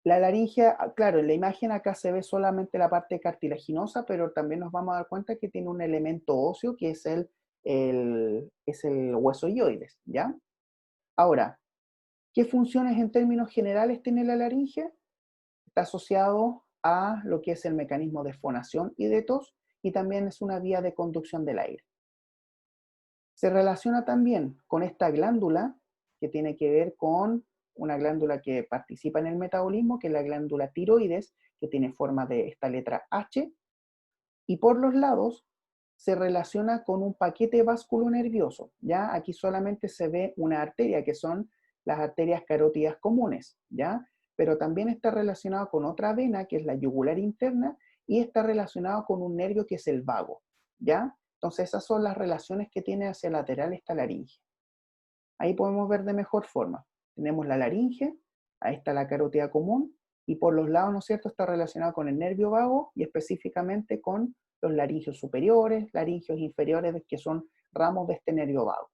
La laringe, claro, en la imagen acá se ve solamente la parte cartilaginosa, pero también nos vamos a dar cuenta que tiene un elemento óseo que es el hueso hyoides, ¿ya? Ahora, ¿qué funciones en términos generales tiene la laringe? Está asociado a lo que es el mecanismo de fonación y de tos, y también es una vía de conducción del aire. Se relaciona también con esta glándula que tiene que ver con una glándula que participa en el metabolismo, que es la glándula tiroides, que tiene forma de esta letra H, y por los lados se relaciona con un paquete vasculonervioso. ¿Ya? Aquí solamente se ve una arteria, que son las arterias carótidas comunes, ¿ya? Pero también está relacionado con otra vena, que es la yugular interna, y está relacionado con un nervio que es el vago, ¿ya? Entonces esas son las relaciones que tiene hacia el lateral esta laringe. Ahí podemos ver de mejor forma. Tenemos la laringe, ahí está la carótida común, y por los lados, ¿no es cierto?, está relacionado con el nervio vago y específicamente con los laringios superiores, laringios inferiores, que son ramos de este nervio vago.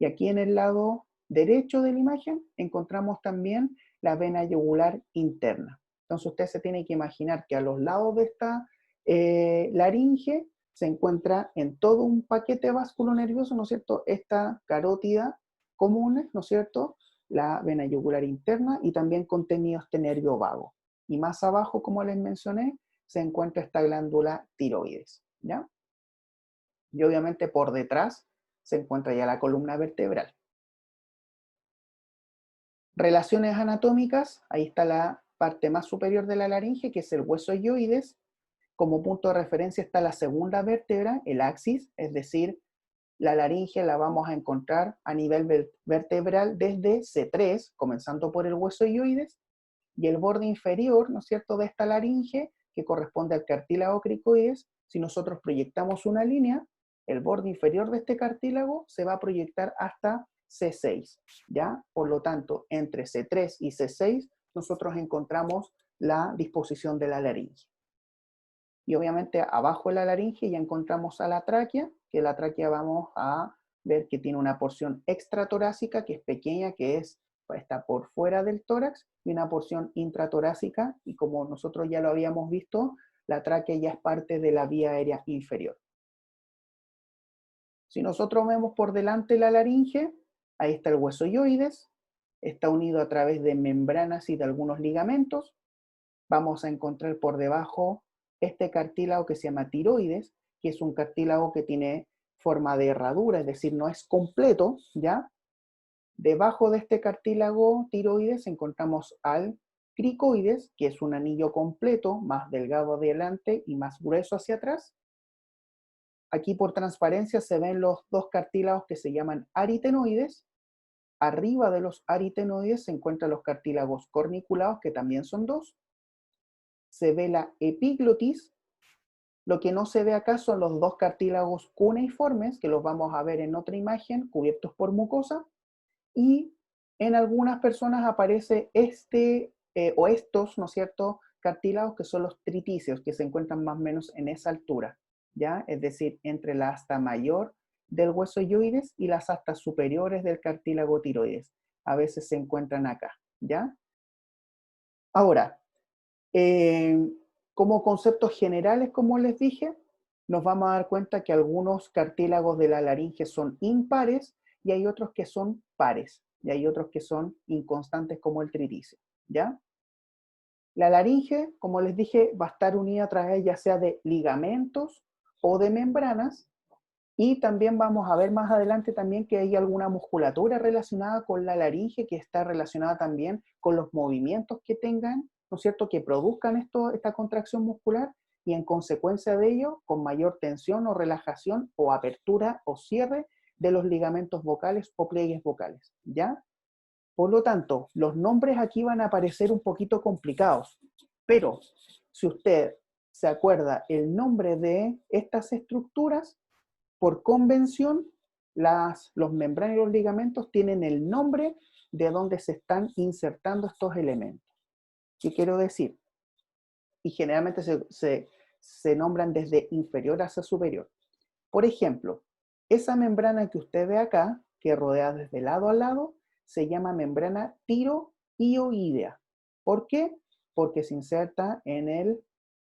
Y aquí en el lado derecho de la imagen encontramos también la vena yugular interna. Entonces usted se tiene que imaginar que a los lados de esta laringe se encuentra en todo un paquete vasculonervioso, ¿no es cierto?, esta carótida común, ¿no es cierto?, la vena yugular interna y también contenido este nervio vago. Y más abajo, como les mencioné, se encuentra esta glándula tiroides, ¿ya? Y obviamente por detrás se encuentra ya la columna vertebral. Relaciones anatómicas, ahí está la parte más superior de la laringe, que es el hueso hyoides. Como punto de referencia está la segunda vértebra, el axis, es decir, la laringe la vamos a encontrar a nivel vertebral desde C3, comenzando por el hueso hyoides, y el borde inferior, ¿no es cierto?, de esta laringe, que corresponde al cartílago cricoides. Si nosotros proyectamos una línea, el borde inferior de este cartílago se va a proyectar hasta C6, ¿ya? Por lo tanto, entre C3 y C6 nosotros encontramos la disposición de la laringe. Y obviamente abajo de la laringe ya encontramos a la tráquea, que la tráquea vamos a ver que tiene una porción extratorácica, que es pequeña, que está por fuera del tórax, y una porción intratorácica, y como nosotros ya lo habíamos visto, la tráquea ya es parte de la vía aérea inferior. Si nosotros vemos por delante la laringe, ahí está el hueso hyoides, está unido a través de membranas y de algunos ligamentos. Vamos a encontrar por debajo este cartílago que se llama tiroides, que es un cartílago que tiene forma de herradura, es decir, no es completo, ¿ya? Debajo de este cartílago tiroides encontramos al cricoides, que es un anillo completo, más delgado adelante y más grueso hacia atrás. Aquí por transparencia se ven los dos cartílagos que se llaman aritenoides. Arriba de los aritenoides se encuentran los cartílagos corniculados, que también son dos. Se ve la epiglotis. Lo que no se ve acá son los dos cartílagos cuneiformes, que los vamos a ver en otra imagen, cubiertos por mucosa. Y en algunas personas aparece estos, ¿no es cierto?, cartílagos que son los tritíceos, que se encuentran más o menos en esa altura, ¿ya? Es decir, entre la asta mayor del hueso hyoides y las astas superiores del cartílago tiroides. A veces se encuentran acá, ¿ya? Ahora, como conceptos generales, como les dije, nos vamos a dar cuenta que algunos cartílagos de la laringe son impares y hay otros que son pares, y hay otros que son inconstantes como el tritíceo, ¿ya? La laringe, como les dije, va a estar unida a través ya sea de ligamentos o de membranas, y también vamos a ver más adelante también que hay alguna musculatura relacionada con la laringe que está relacionada también con los movimientos que tengan, ¿no es cierto?, que produzcan esta contracción muscular, y en consecuencia de ello, con mayor tensión o relajación o apertura o cierre de los ligamentos vocales o pliegues vocales, ¿ya? Por lo tanto, los nombres aquí van a aparecer un poquito complicados, pero si usted se acuerda el nombre de estas estructuras, por convención, los membranas y los ligamentos tienen el nombre de donde se están insertando estos elementos. ¿Qué quiero decir? Y generalmente se nombran desde inferior hacia superior. Por ejemplo, esa membrana que usted ve acá, que rodea desde lado a lado, se llama membrana tiroioidea. ¿Por qué? Porque se inserta en el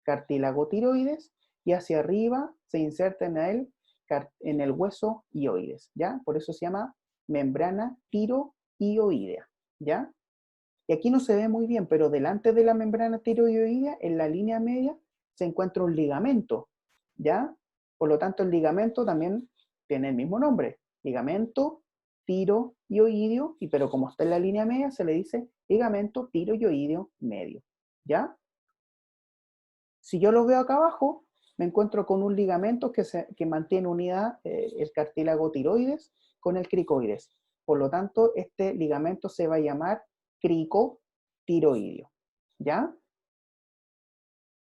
cartílago tiroides y hacia arriba se inserta en el hueso ioides, ¿ya? Por eso se llama membrana tiroioidea, ¿ya? Y aquí no se ve muy bien, pero delante de la membrana tiroioidea, en la línea media, se encuentra un ligamento, ¿ya? Por lo tanto, el ligamento también tiene el mismo nombre, ligamento tiroioideo, pero como está en la línea media, se le dice ligamento tiroioideo medio, ¿ya? Si yo lo veo acá abajo, me encuentro con un ligamento que mantiene unida el cartílago tiroides con el cricoides. Por lo tanto, este ligamento se va a llamar cricotiroideo, ¿ya?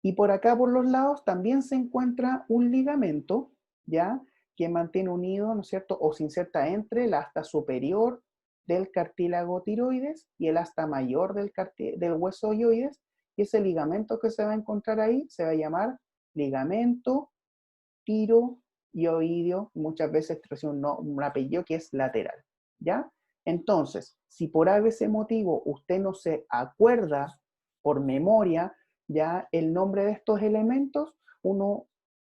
Y por acá, por los lados, también se encuentra un ligamento, ¿ya? Que mantiene unido, ¿no es cierto? O se inserta entre el asta superior del cartílago tiroides y el asta mayor del hueso ioides. Y ese ligamento que se va a encontrar ahí se va a llamar ligamento tiroioideo. Muchas veces recibe un apellido que es lateral, ¿ya? Entonces, si por ese motivo usted no se acuerda por memoria ya el nombre de estos elementos, uno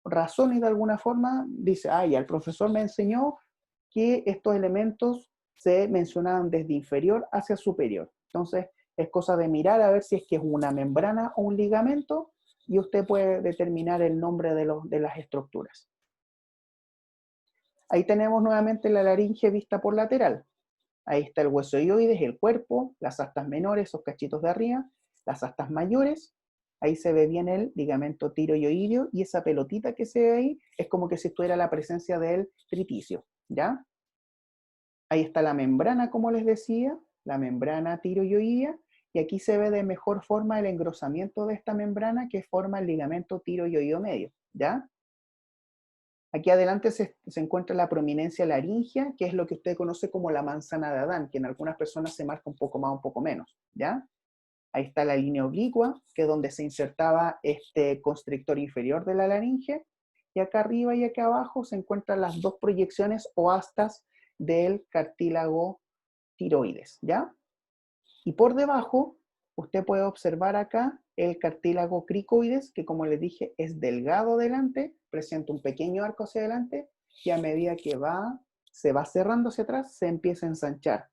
razona y de alguna forma dice, ah, ya el profesor me enseñó que estos elementos se mencionaban desde inferior hacia superior. Entonces, es cosa de mirar a ver si es que es una membrana o un ligamento y usted puede determinar el nombre de las estructuras. Ahí tenemos nuevamente la laringe vista por lateral. Ahí está el hueso ioides, el cuerpo, las astas menores, esos cachitos de arriba, las astas mayores. Ahí se ve bien el ligamento tiroioideo y esa pelotita que se ve ahí es como que si estuviera la presencia del triticio, ¿ya? Ahí está la membrana, como les decía, la membrana tiroioidea, y aquí se ve de mejor forma el engrosamiento de esta membrana que forma el ligamento tiroioideo medio, ¿ya? Aquí adelante se encuentra la prominencia laringea, que es lo que usted conoce como la manzana de Adán, que en algunas personas se marca un poco más, un poco menos, ¿ya? Ahí está la línea oblicua, que es donde se insertaba este constrictor inferior de la laringe, y acá arriba y acá abajo se encuentran las dos proyecciones o astas del cartílago tiroides, ¿ya? Y por debajo, usted puede observar acá el cartílago cricoides, que como les dije, es delgado delante, presenta un pequeño arco hacia adelante, y a medida que se va cerrando hacia atrás, se empieza a ensanchar.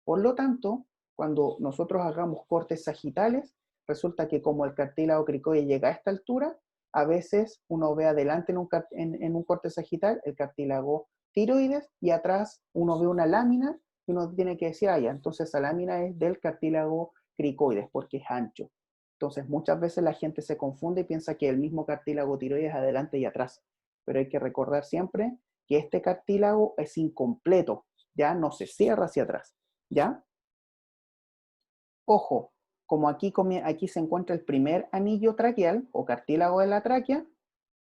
Por lo tanto, cuando nosotros hagamos cortes sagitales, resulta que como el cartílago cricoide llega a esta altura, a veces uno ve adelante en un corte sagital el cartílago tiroides, y atrás uno ve una lámina, y uno tiene que decir, ah, ya, entonces esa lámina es del cartílago cricoides, porque es ancho. Entonces muchas veces la gente se confunde y piensa que el mismo cartílago tiroides es adelante y atrás. Pero hay que recordar siempre que este cartílago es incompleto, ya no se cierra hacia atrás, ¿ya? Ojo, como aquí se encuentra el primer anillo traqueal o cartílago de la tráquea,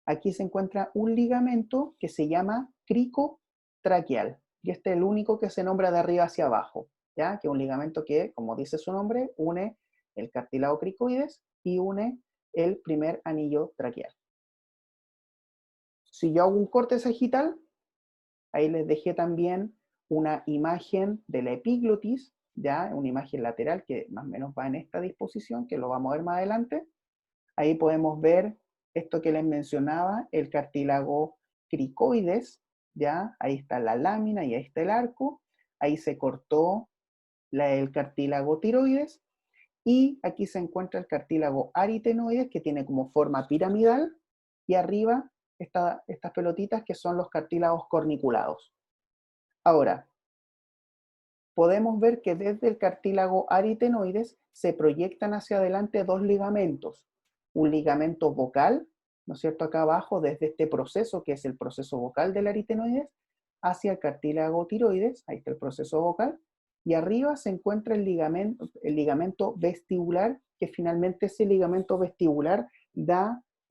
aquí se encuentra un ligamento que se llama cricotraqueal. Y este es el único que se nombra de arriba hacia abajo, ¿ya? Que es un ligamento que, como dice su nombre, une el cartílago cricoides y une el primer anillo traqueal. Si yo hago un corte sagital, ahí les dejé también una imagen de la epiglotis, ya una imagen lateral que más o menos va en esta disposición, que lo vamos a ver más adelante. Ahí podemos ver esto que les mencionaba, el cartílago cricoides, ya ahí está la lámina y ahí está el arco. Ahí se cortó el cartílago tiroides, y aquí se encuentra el cartílago aritenoides, que tiene como forma piramidal, y arriba estas pelotitas que son los cartílagos corniculados. Ahora, podemos ver que desde el cartílago aritenoides se proyectan hacia adelante dos ligamentos. Un ligamento vocal, ¿no es cierto?, acá abajo, desde este proceso, que es el proceso vocal del aritenoides, hacia el cartílago tiroides, ahí está el proceso vocal, y arriba se encuentra el ligamento vestibular, que finalmente ese ligamento vestibular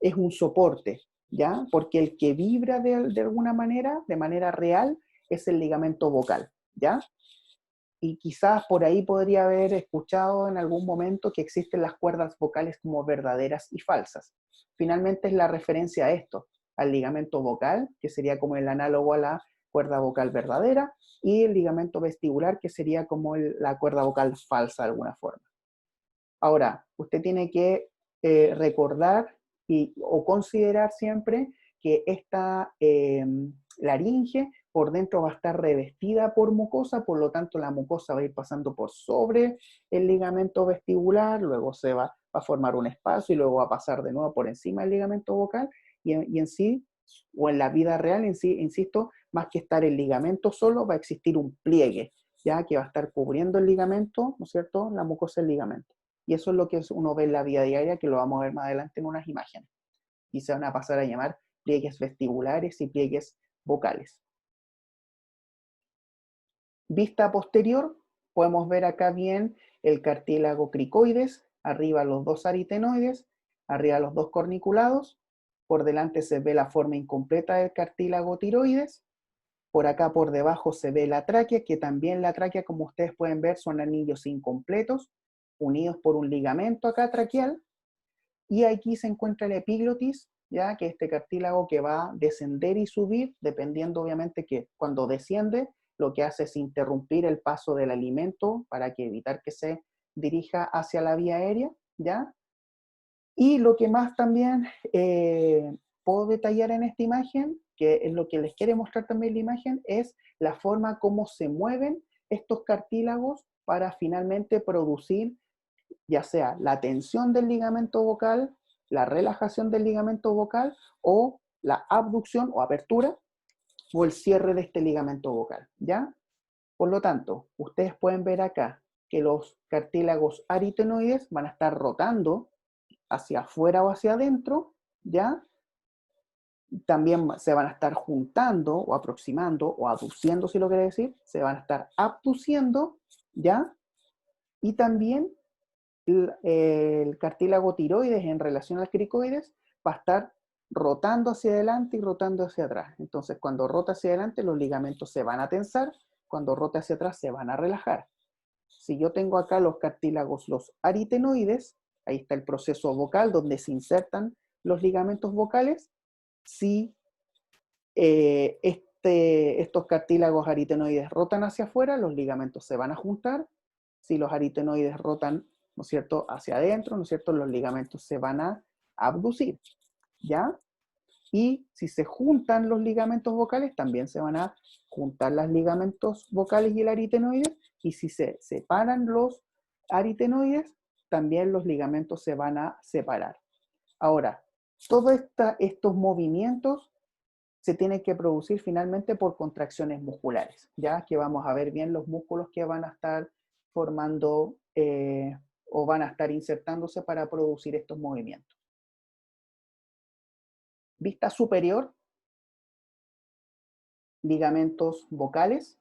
es un soporte, ¿ya? Porque el que vibra de alguna manera, de manera real, es el ligamento vocal, ¿ya? y quizás por ahí podría haber escuchado en algún momento que existen las cuerdas vocales como verdaderas y falsas. Finalmente es la referencia a esto, al ligamento vocal, que sería como el análogo a la cuerda vocal verdadera, y el ligamento vestibular, que sería como la cuerda vocal falsa de alguna forma. Ahora, usted tiene que recordar o considerar siempre que esta laringe por dentro va a estar revestida por mucosa, por lo tanto la mucosa va a ir pasando por sobre el ligamento vestibular, luego se va a formar un espacio y luego va a pasar de nuevo por encima del ligamento vocal y en sí, o en la vida real en sí, insisto, más que estar el ligamento solo, va a existir un pliegue, ya que va a estar cubriendo el ligamento, ¿no es cierto?, la mucosa del ligamento. Y eso es lo que uno ve en la vida diaria, que lo vamos a ver más adelante en unas imágenes. Y se van a pasar a llamar pliegues vestibulares y pliegues vocales. Vista posterior, podemos ver acá bien el cartílago cricoides, arriba los dos aritenoides, arriba los dos corniculados, por delante se ve la forma incompleta del cartílago tiroides, por acá por debajo se ve la tráquea, que también la tráquea, como ustedes pueden ver, son anillos incompletos, unidos por un ligamento acá traqueal, y aquí se encuentra el epiglotis, ya que este cartílago que va a descender y subir, dependiendo obviamente que cuando desciende, lo que hace es interrumpir el paso del alimento para que evitar que se dirija hacia la vía aérea, ¿ya? Y lo que más también puedo detallar en esta imagen, que es lo que les quiere mostrar también la imagen, es la forma como se mueven estos cartílagos para finalmente producir ya sea la tensión del ligamento vocal, la relajación del ligamento vocal o la abducción o apertura o el cierre de este ligamento vocal, ¿ya? Por lo tanto, ustedes pueden ver acá que los cartílagos aritenoides van a estar rotando hacia afuera o hacia adentro, ¿ya? También se van a estar juntando o aproximando o aduciendo, si lo quiere decir, se van a estar abduciendo, ¿ya? Y también el cartílago tiroides en relación al cricoides va a estar rotando hacia adelante y rotando hacia atrás. Entonces, cuando rota hacia adelante, los ligamentos se van a tensar, cuando rota hacia atrás, se van a relajar. Si yo tengo acá los cartílagos, los aritenoides, ahí está el proceso vocal donde se insertan los ligamentos vocales. Si estos cartílagos aritenoides rotan hacia afuera, los ligamentos se van a juntar. Si los aritenoides rotan, ¿no es cierto?, hacia adentro, ¿no es cierto?, los ligamentos se van a abducir, ¿ya? Y si se juntan los ligamentos vocales, también se van a juntar los ligamentos vocales y el aritenoide, y si se separan los aritenoides, también los ligamentos se van a separar. Ahora, todos estos movimientos se tienen que producir finalmente por contracciones musculares, ya que vamos a ver bien los músculos que van a estar formando o van a estar insertándose para producir estos movimientos. Vista superior, ligamentos vocales.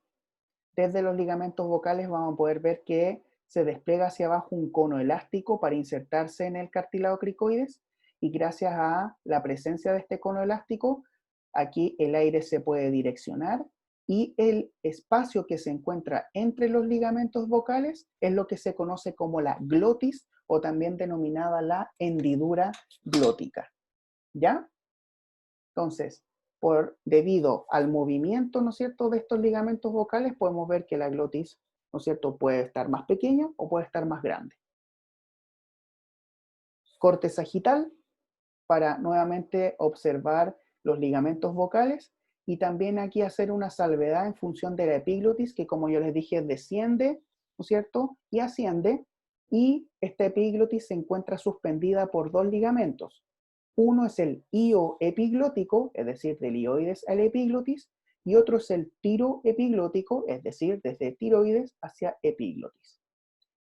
Desde los ligamentos vocales vamos a poder ver que se despliega hacia abajo un cono elástico para insertarse en el cartílago cricoides, y gracias a la presencia de este cono elástico, aquí el aire se puede direccionar y el espacio que se encuentra entre los ligamentos vocales es lo que se conoce como la glotis, o también denominada la hendidura glótica, ¿ya? Entonces, debido al movimiento, ¿no es cierto?, de estos ligamentos vocales, podemos ver que la glotis, ¿no es cierto?, puede estar más pequeña o puede estar más grande. Corte sagital, para nuevamente observar los ligamentos vocales, y también aquí hacer una salvedad en función de la epiglotis, que como yo les dije, desciende, ¿no es cierto?, y asciende, y esta epiglotis se encuentra suspendida por dos ligamentos. Uno es el hilo epiglótico, es decir, del hioides al epiglotis, y otro es el tiro epiglótico, es decir, desde tiroides hacia epiglotis.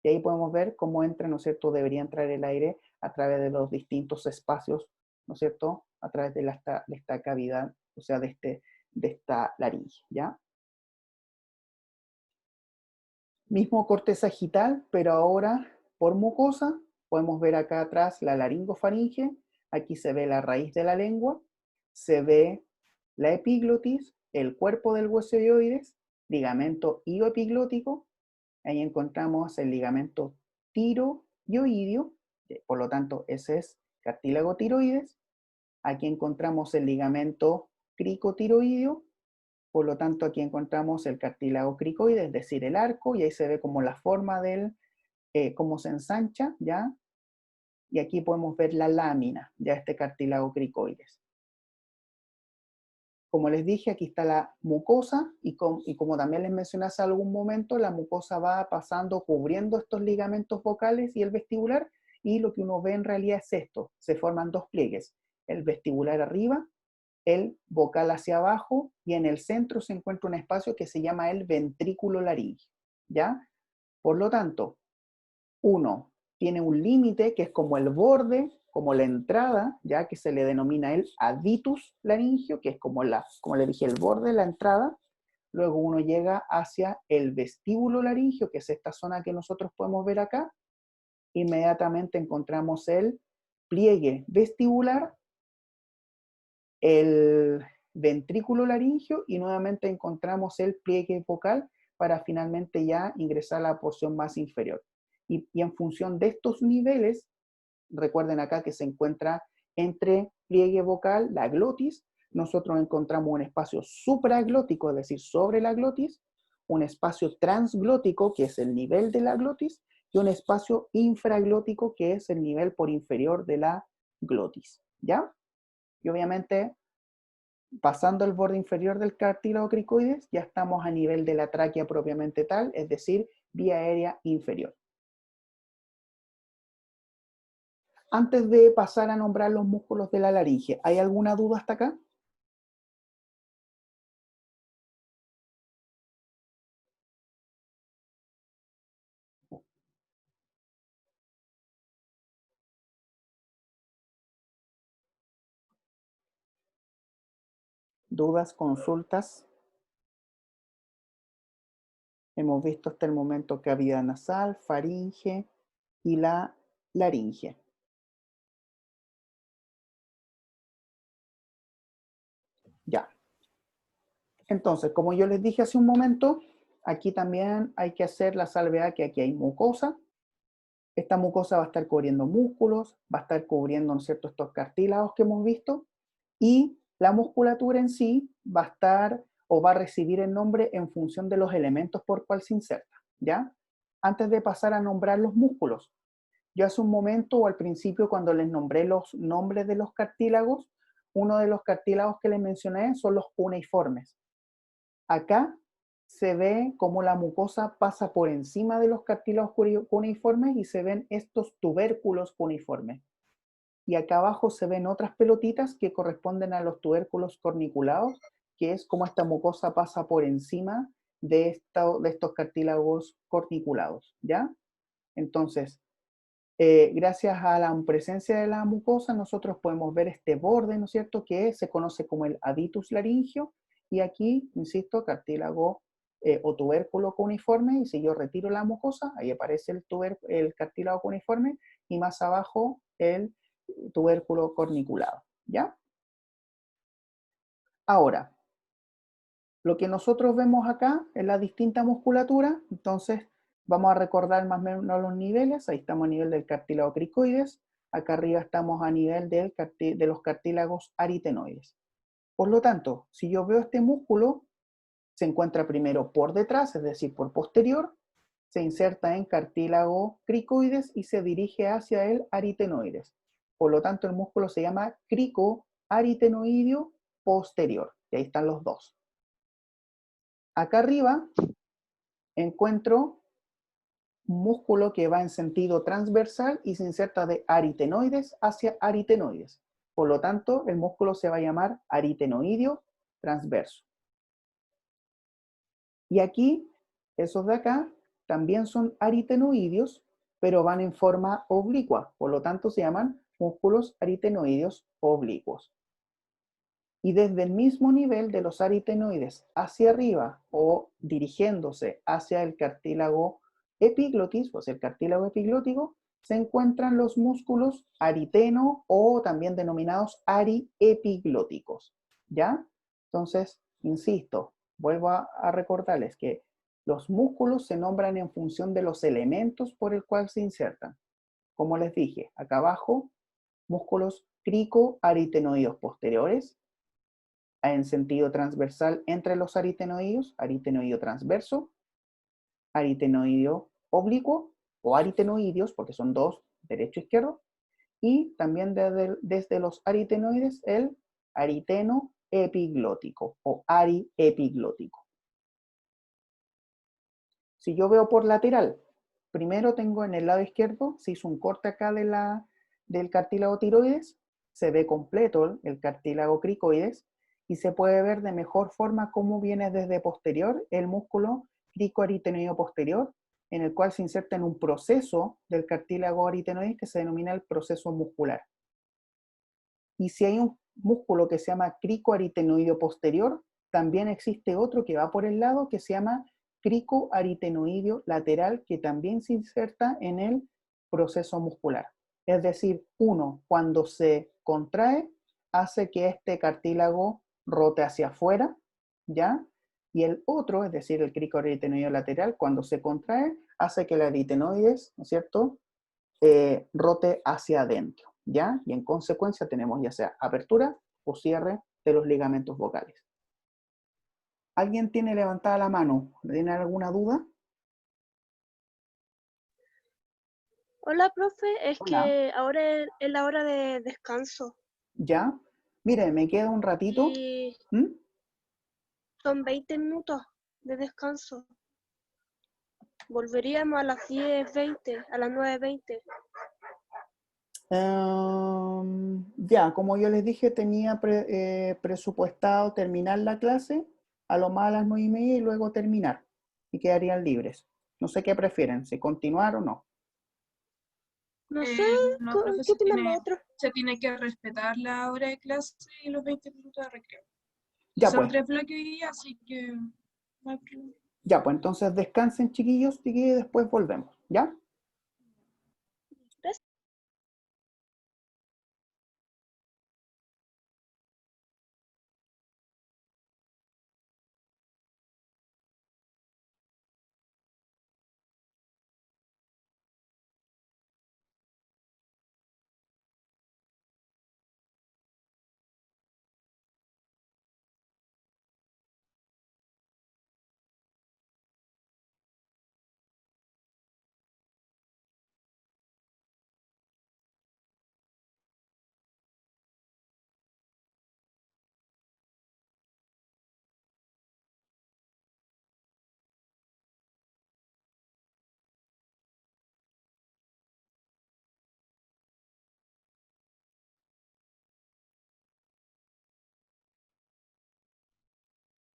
Y ahí podemos ver cómo entra, ¿no es cierto?, debería entrar el aire a través de los distintos espacios, ¿no es cierto?, a través de esta cavidad, o sea, de esta laringe, ¿ya? Mismo corte sagital, pero ahora por mucosa. Podemos ver acá atrás la laringofaringe, aquí se ve la raíz de la lengua, se ve la epiglotis, el cuerpo del hueso hioides, ligamento hioepiglótico, Ahí encontramos el ligamento tiroioideo, por lo tanto, ese es cartílago tiroides. Aquí encontramos el ligamento cricotiroideo, por lo tanto, aquí encontramos el cartílago cricoide, es decir, el arco, y ahí se ve como la forma del, cómo se ensancha, ¿ya? Y aquí podemos ver la lámina, ya este cartílago cricoides. Como les dije, aquí está la mucosa, y como también les mencioné hace algún momento, la mucosa va pasando, cubriendo estos ligamentos vocales y el vestibular, y lo que uno ve en realidad es esto, se forman dos pliegues, el vestibular arriba, el vocal hacia abajo, y en el centro se encuentra un espacio que se llama el ventrículo laríngeo, ¿ya? Por lo tanto, uno tiene un límite que es como el borde, como la entrada, ya que se le denomina el aditus laringio, que es como le dije, el borde, la entrada. Luego uno llega hacia el vestíbulo laringio, que es esta zona que nosotros podemos ver acá. Inmediatamente encontramos el pliegue vestibular, el ventrículo laringio, y nuevamente encontramos el pliegue vocal para finalmente ya ingresar a la porción más inferior. Y en función de estos niveles, recuerden acá que se encuentra entre pliegue vocal, la glotis, nosotros encontramos un espacio supraglótico, es decir, sobre la glotis, un espacio transglótico, que es el nivel de la glotis, y un espacio infraglótico, que es el nivel por inferior de la glotis, ¿ya? Y obviamente, pasando el borde inferior del cartílago cricoides, ya estamos a nivel de la tráquea propiamente tal, es decir, vía aérea inferior. Antes de pasar a nombrar los músculos de la laringe, ¿hay alguna duda hasta acá? ¿Dudas, consultas? Hemos visto hasta el momento cavidad nasal, faringe y la laringe. Ya. Entonces, como yo les dije hace un momento, aquí también hay que hacer la salvedad que aquí hay mucosa. Esta mucosa va a estar cubriendo músculos, va a estar cubriendo, ¿no es cierto?, estos cartílagos que hemos visto, y la musculatura en sí va a estar o va a recibir el nombre en función de los elementos por cual se inserta, ¿ya? Antes de pasar a nombrar los músculos, yo hace un momento o al principio cuando les nombré los nombres de los cartílagos, uno de los cartílagos que les mencioné son los cuneiformes. Acá se ve cómo la mucosa pasa por encima de los cartílagos cuneiformes y se ven estos tubérculos cuneiformes. Y acá abajo se ven otras pelotitas que corresponden a los tubérculos corniculados, que es como esta mucosa pasa por encima de estos cartílagos corniculados, ¿ya? Entonces, gracias a la presencia de la mucosa, nosotros podemos ver este borde, ¿no es cierto?, que se conoce como el aditus laringio, y aquí, insisto, cartílago o tubérculo cuneiforme, y si yo retiro la mucosa, ahí aparece el cartílago cuneiforme, y más abajo el tubérculo corniculado, ¿ya? Ahora, lo que nosotros vemos acá es la distinta musculatura, entonces vamos a recordar más o menos los niveles. Ahí estamos a nivel del cartílago cricoides, acá arriba estamos a nivel de los cartílagos aritenoides. Por lo tanto, si yo veo este músculo, se encuentra primero por detrás, es decir, por posterior, se inserta en cartílago cricoides y se dirige hacia el aritenoides. Por lo tanto, el músculo se llama cricoaritenoideo posterior, y ahí están los dos. Acá arriba encuentro un músculo que va en sentido transversal y se inserta de aritenoides hacia aritenoides. Por lo tanto, el músculo se va a llamar aritenoideo transverso. Y aquí, esos de acá, también son aritenoideos, pero van en forma oblicua. Por lo tanto, se llaman músculos aritenoideos oblicuos. Y desde el mismo nivel de los aritenoides hacia arriba o dirigiéndose hacia el cartílago epiglotis, pues el cartílago epiglótico, se encuentran los músculos ariteno o también denominados ariepiglóticos, ¿ya? Entonces, insisto, vuelvo a recordarles que Los músculos se nombran en función de los elementos por el cual se insertan. Como les dije, acá abajo, músculos cricoaritenoides posteriores, en sentido transversal entre los aritenoides, aritenoideo transverso, aritenoideo oblicuo, o aritenoideos, porque son dos, derecho e izquierdo, y también desde los aritenoides el ariteno epiglótico, o ariepiglótico. Si yo veo por lateral, primero tengo en el lado izquierdo, se hizo un corte acá del cartílago tiroides, se ve completo el cartílago cricoides, y se puede ver de mejor forma cómo viene desde posterior el músculo cricoaritenoideo posterior, en el cual se inserta en un proceso del cartílago aritenoides que se denomina el proceso muscular. Y si hay un músculo que se llama cricoaritenoideo posterior, también existe otro que va por el lado que se llama cricoaritenoideo lateral, que también se inserta en el proceso muscular. Es decir, uno cuando se contrae hace que este cartílago rote hacia afuera, ¿ya? Y el otro, es decir, el cricoaritenoideo lateral, cuando se contrae, hace que el aritenoides, ¿no es cierto?, rote hacia adentro, ¿ya? Y en consecuencia tenemos ya sea apertura o cierre de los ligamentos vocales. ¿Alguien tiene levantada la mano? ¿Tiene alguna duda? Hola, profe, es Hola. que ahora es la hora de descanso ¿Ya? Mire, me queda un ratito. y ¿Mm? son 20 minutos de descanso. Volveríamos a las 10:20, a las 9:20. Ya, como yo les dije, tenía presupuestado terminar la clase a lo más a las 9:30 y luego terminar. Y quedarían libres. No sé qué prefieren, si continuar o no. No sé, No, profe, ¿qué opinan los otros? se tiene que respetar la hora de clase y los 20 minutos de recreo. Ya Son pues, 3 bloques hoy día, así que no hay problema. ya pues, entonces descansen chiquillos y después volvemos, ¿ya? Gracias.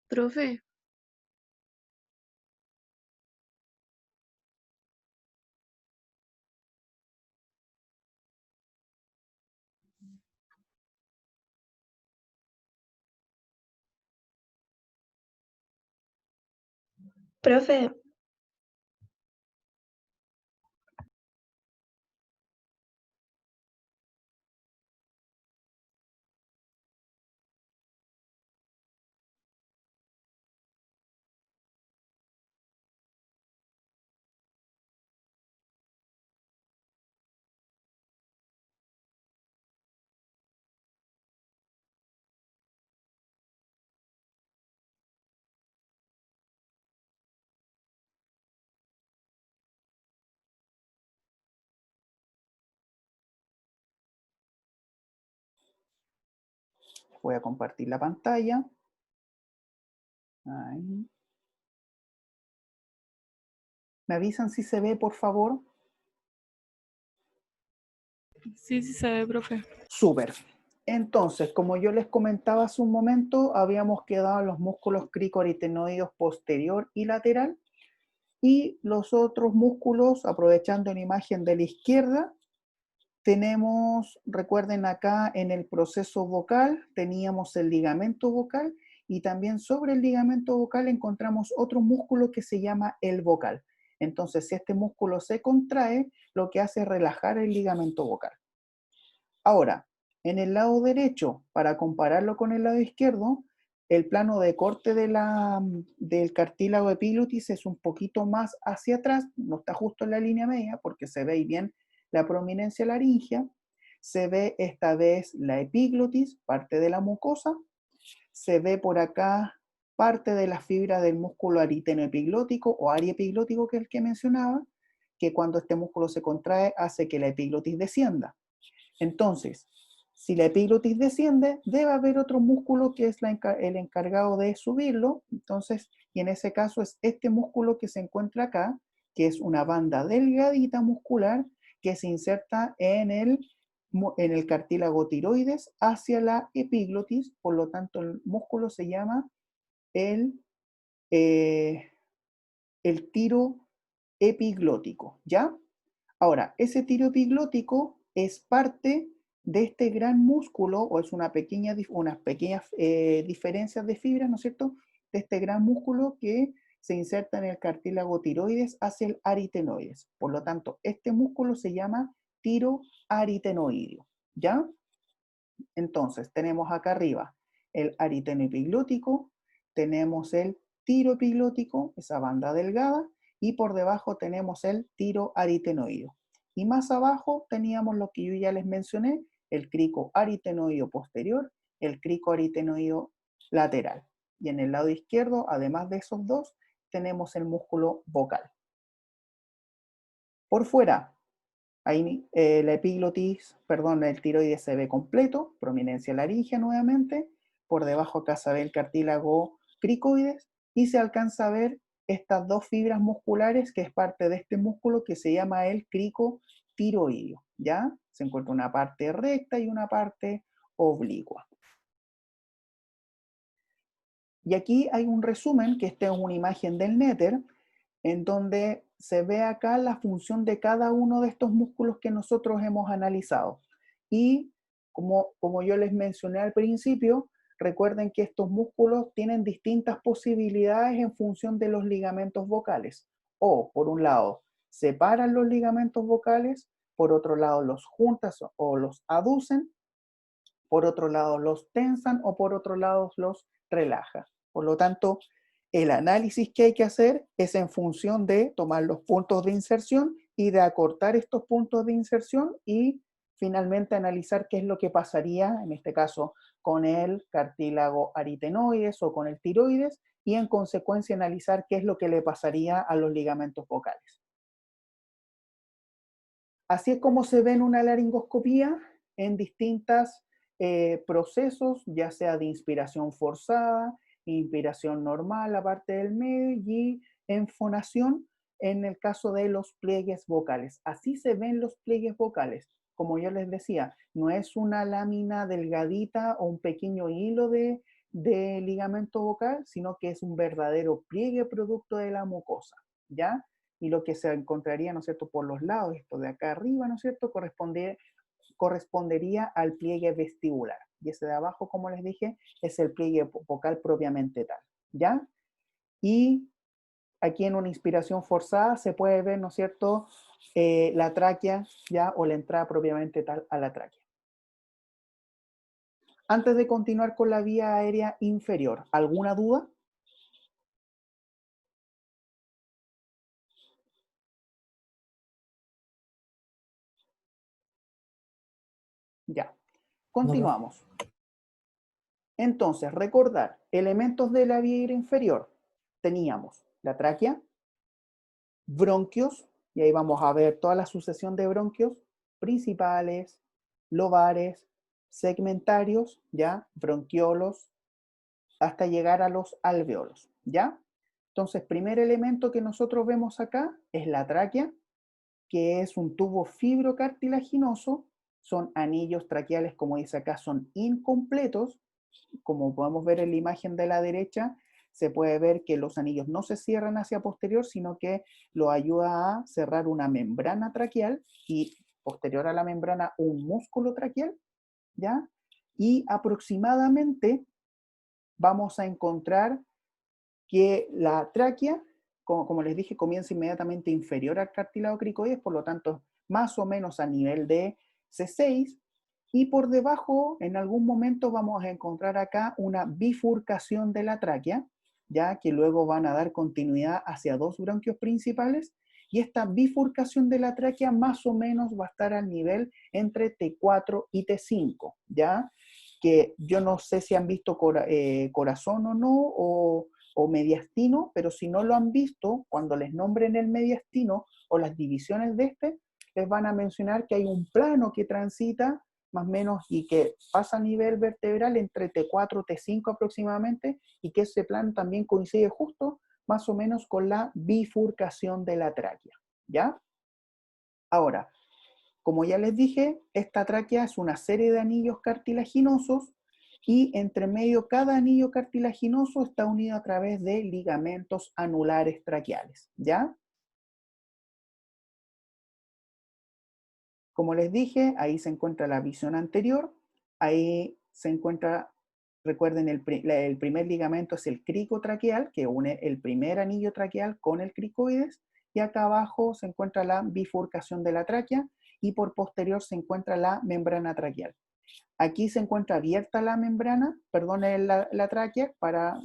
Profe, Profe, Voy a compartir la pantalla. Ahí. ¿Me avisan si se ve, por favor? Sí, sí se ve, profe. Súper. Entonces, como yo les comentaba hace un momento, habíamos quedado en los músculos cricoaritenoides posterior y lateral, y los otros músculos, aprovechando la imagen de la izquierda, tenemos, recuerden acá en el proceso vocal, teníamos el ligamento vocal, y también sobre el ligamento vocal encontramos otro músculo que se llama el vocal. Entonces, si este músculo se contrae, lo que hace es relajar el ligamento vocal. Ahora, en el lado derecho, para compararlo con el lado izquierdo, el plano de corte del cartílago epiglotis es un poquito más hacia atrás, no está justo en la línea media porque se ve ahí bien la prominencia laringea, se ve esta vez la epiglotis, parte de la mucosa, se ve por acá parte de la fibra del músculo aritenoepiglótico o ariepiglótico, que es el que mencionaba, que cuando este músculo se contrae hace que la epiglotis descienda. Entonces, si la epiglotis desciende, debe haber otro músculo que es el encargado de subirlo. Entonces, y en ese caso es este músculo que se encuentra acá, que es una banda delgadita muscular que se inserta en el cartílago tiroides hacia la epiglotis. Por lo tanto, el músculo se llama el tiro epiglótico, ¿ya? Ahora, ese tiro epiglótico es parte de este gran músculo, o es unas pequeñas diferencias de fibras, ¿no es cierto?, de este gran músculo que se inserta en el cartílago tiroides hacia el aritenoides. Por lo tanto, este músculo se llama tiro aritenoideo, ¿ya? Entonces, tenemos acá arriba el aritenoepiglótico, tenemos el tiro epiglótico, esa banda delgada, y por debajo tenemos el tiro aritenoideo. Y más abajo teníamos lo que yo ya les mencioné, el crico aritenoideo posterior, el crico aritenoideo lateral. Y en el lado izquierdo, además de esos dos, tenemos el músculo vocal. Por fuera, ahí la epiglotis, perdón, el tiroides se ve completo, prominencia laringea nuevamente, por debajo acá se ve el cartílago cricoides, y se alcanza a ver estas dos fibras musculares que es parte de este músculo que se llama el crico tiroideo, ¿ya? Se encuentra una parte recta y una parte oblicua. Y aquí hay un resumen, que esta es una imagen del néter, en donde se ve acá la función de cada uno de estos músculos que nosotros hemos analizado. Y como yo les mencioné al principio, recuerden que estos músculos tienen distintas posibilidades en función de los ligamentos vocales. O, por un lado, separan los ligamentos vocales, por otro lado los juntan o los aducen, por otro lado los tensan o por otro lado los relajan. Por lo tanto, el análisis que hay que hacer es en función de tomar los puntos de inserción y de acortar estos puntos de inserción y finalmente analizar qué es lo que pasaría, en este caso, con el cartílago aritenoides o con el tiroides y en consecuencia analizar qué es lo que le pasaría a los ligamentos vocales. Así es como se ve en una laringoscopía en distintos procesos, ya sea de inspiración forzada, inspiración normal, la parte del medio, y enfonación en el caso de los pliegues vocales. Así se ven los pliegues vocales. Como yo les decía, no es una lámina delgadita o un pequeño hilo de ligamento vocal, sino que es un verdadero pliegue producto de la mucosa, ¿ya? Y lo que se encontraría, ¿no es cierto?, por los lados, esto de acá arriba, ¿no es cierto?, correspondería al pliegue vestibular. Y ese de abajo, como les dije, es el pliegue vocal propiamente tal, ¿ya? Y aquí en una inspiración forzada se puede ver, ¿no es cierto?, la tráquea, ¿ya?, o la entrada propiamente tal a la tráquea. Antes de continuar con la vía aérea inferior, ¿alguna duda? Ya, continuamos. Entonces, recordar, elementos de la vía aérea inferior. Teníamos la tráquea, bronquios, y ahí vamos a ver toda la sucesión de bronquios, principales, lobares, segmentarios, ¿ya? Bronquiolos, hasta llegar a los alveolos, ¿ya? Entonces, primer elemento que nosotros vemos acá es la tráquea, que es un tubo fibrocartilaginoso, son anillos traqueales, como dice acá, son incompletos. Como podemos ver en la imagen de la derecha, se puede ver que los anillos no se cierran hacia posterior, sino que lo ayuda a cerrar una membrana traqueal y posterior a la membrana un músculo traqueal, ¿ya? Y aproximadamente vamos a encontrar que la tráquea, como les dije, comienza inmediatamente inferior al cartílago cricoides, por lo tanto, más o menos a nivel de C6, Y por debajo, en algún momento vamos a encontrar acá una bifurcación de la tráquea, ya que luego van a dar continuidad hacia dos bronquios principales, y esta bifurcación de la tráquea más o menos va a estar al nivel entre T4 y T5, ¿ya? Que yo no sé si han visto corazón o no, o mediastino, pero si no lo han visto, cuando les nombren el mediastino o las divisiones de este, les van a mencionar que hay un plano que transita más o menos y que pasa a nivel vertebral entre T4 y T5 aproximadamente, y que ese plano también coincide justo más o menos con la bifurcación de la tráquea, ¿ya? Ahora, como ya les dije, esta tráquea es una serie de anillos cartilaginosos y entre medio cada anillo cartilaginoso está unido a través de ligamentos anulares traqueales, ¿ya? Como les dije, ahí se encuentra la visión anterior, ahí se encuentra, recuerden, el primer ligamento es el crico traqueal, que une el primer anillo traqueal con el cricoides, y acá abajo se encuentra la bifurcación de la tráquea, y por posterior se encuentra la membrana traqueal. Aquí se encuentra abierta la membrana, perdón, la tráquea,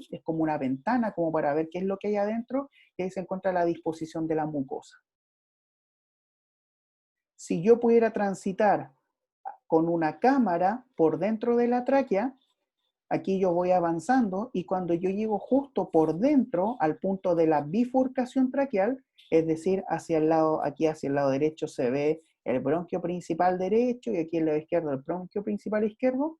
es como una ventana, como para ver qué es lo que hay adentro, y ahí se encuentra la disposición de la mucosa. Si yo pudiera transitar con una cámara por dentro de la tráquea, aquí yo voy avanzando y cuando yo llego justo por dentro al punto de la bifurcación traqueal, es decir, hacia el lado, aquí hacia el lado derecho se ve el bronquio principal derecho y aquí en el lado izquierdo el bronquio principal izquierdo,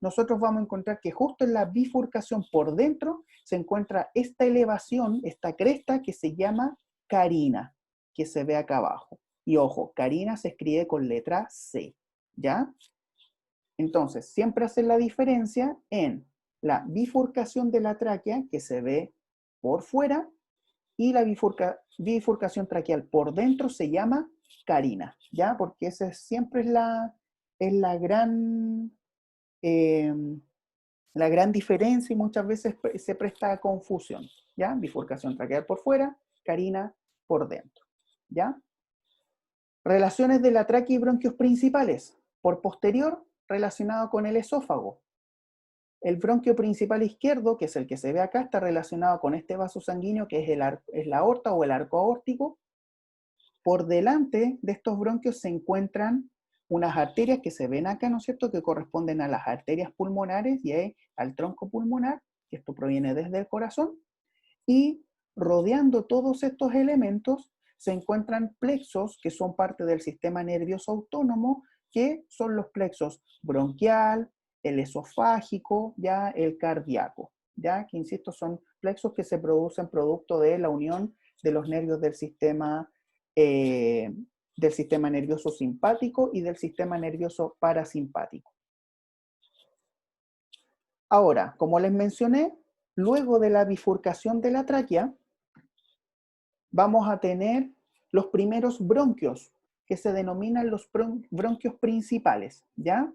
nosotros vamos a encontrar que justo en la bifurcación por dentro se encuentra esta elevación, esta cresta que se llama carina, que se ve acá abajo. Y ojo, carina se escribe con letra C, ¿ya? Entonces, siempre hacen la diferencia en la bifurcación de la tráquea, que se ve por fuera, y la bifurcación traqueal por dentro se llama carina, ¿ya? Porque esa siempre es la gran diferencia y muchas veces se presta a confusión, ¿ya? Bifurcación traqueal por fuera, carina por dentro, ¿ya? Relaciones de la tráquea y bronquios principales. Por posterior, relacionado con el esófago. El bronquio principal izquierdo, que es el que se ve acá, está relacionado con este vaso sanguíneo que es la aorta o el arco aórtico. Por delante de estos bronquios se encuentran unas arterias que se ven acá, ¿no es cierto?, que corresponden a las arterias pulmonares y al tronco pulmonar, que esto proviene desde el corazón, y rodeando todos estos elementos se encuentran plexos que son parte del sistema nervioso autónomo, que son los plexos bronquial, el esofágico, ya el cardíaco, ya que insisto son plexos que se producen producto de la unión de los nervios del sistema nervioso simpático y del sistema nervioso parasimpático. Ahora, como les mencioné, luego de la bifurcación de la tráquea, vamos a tener los primeros bronquios, que se denominan los bronquios principales, ¿ya?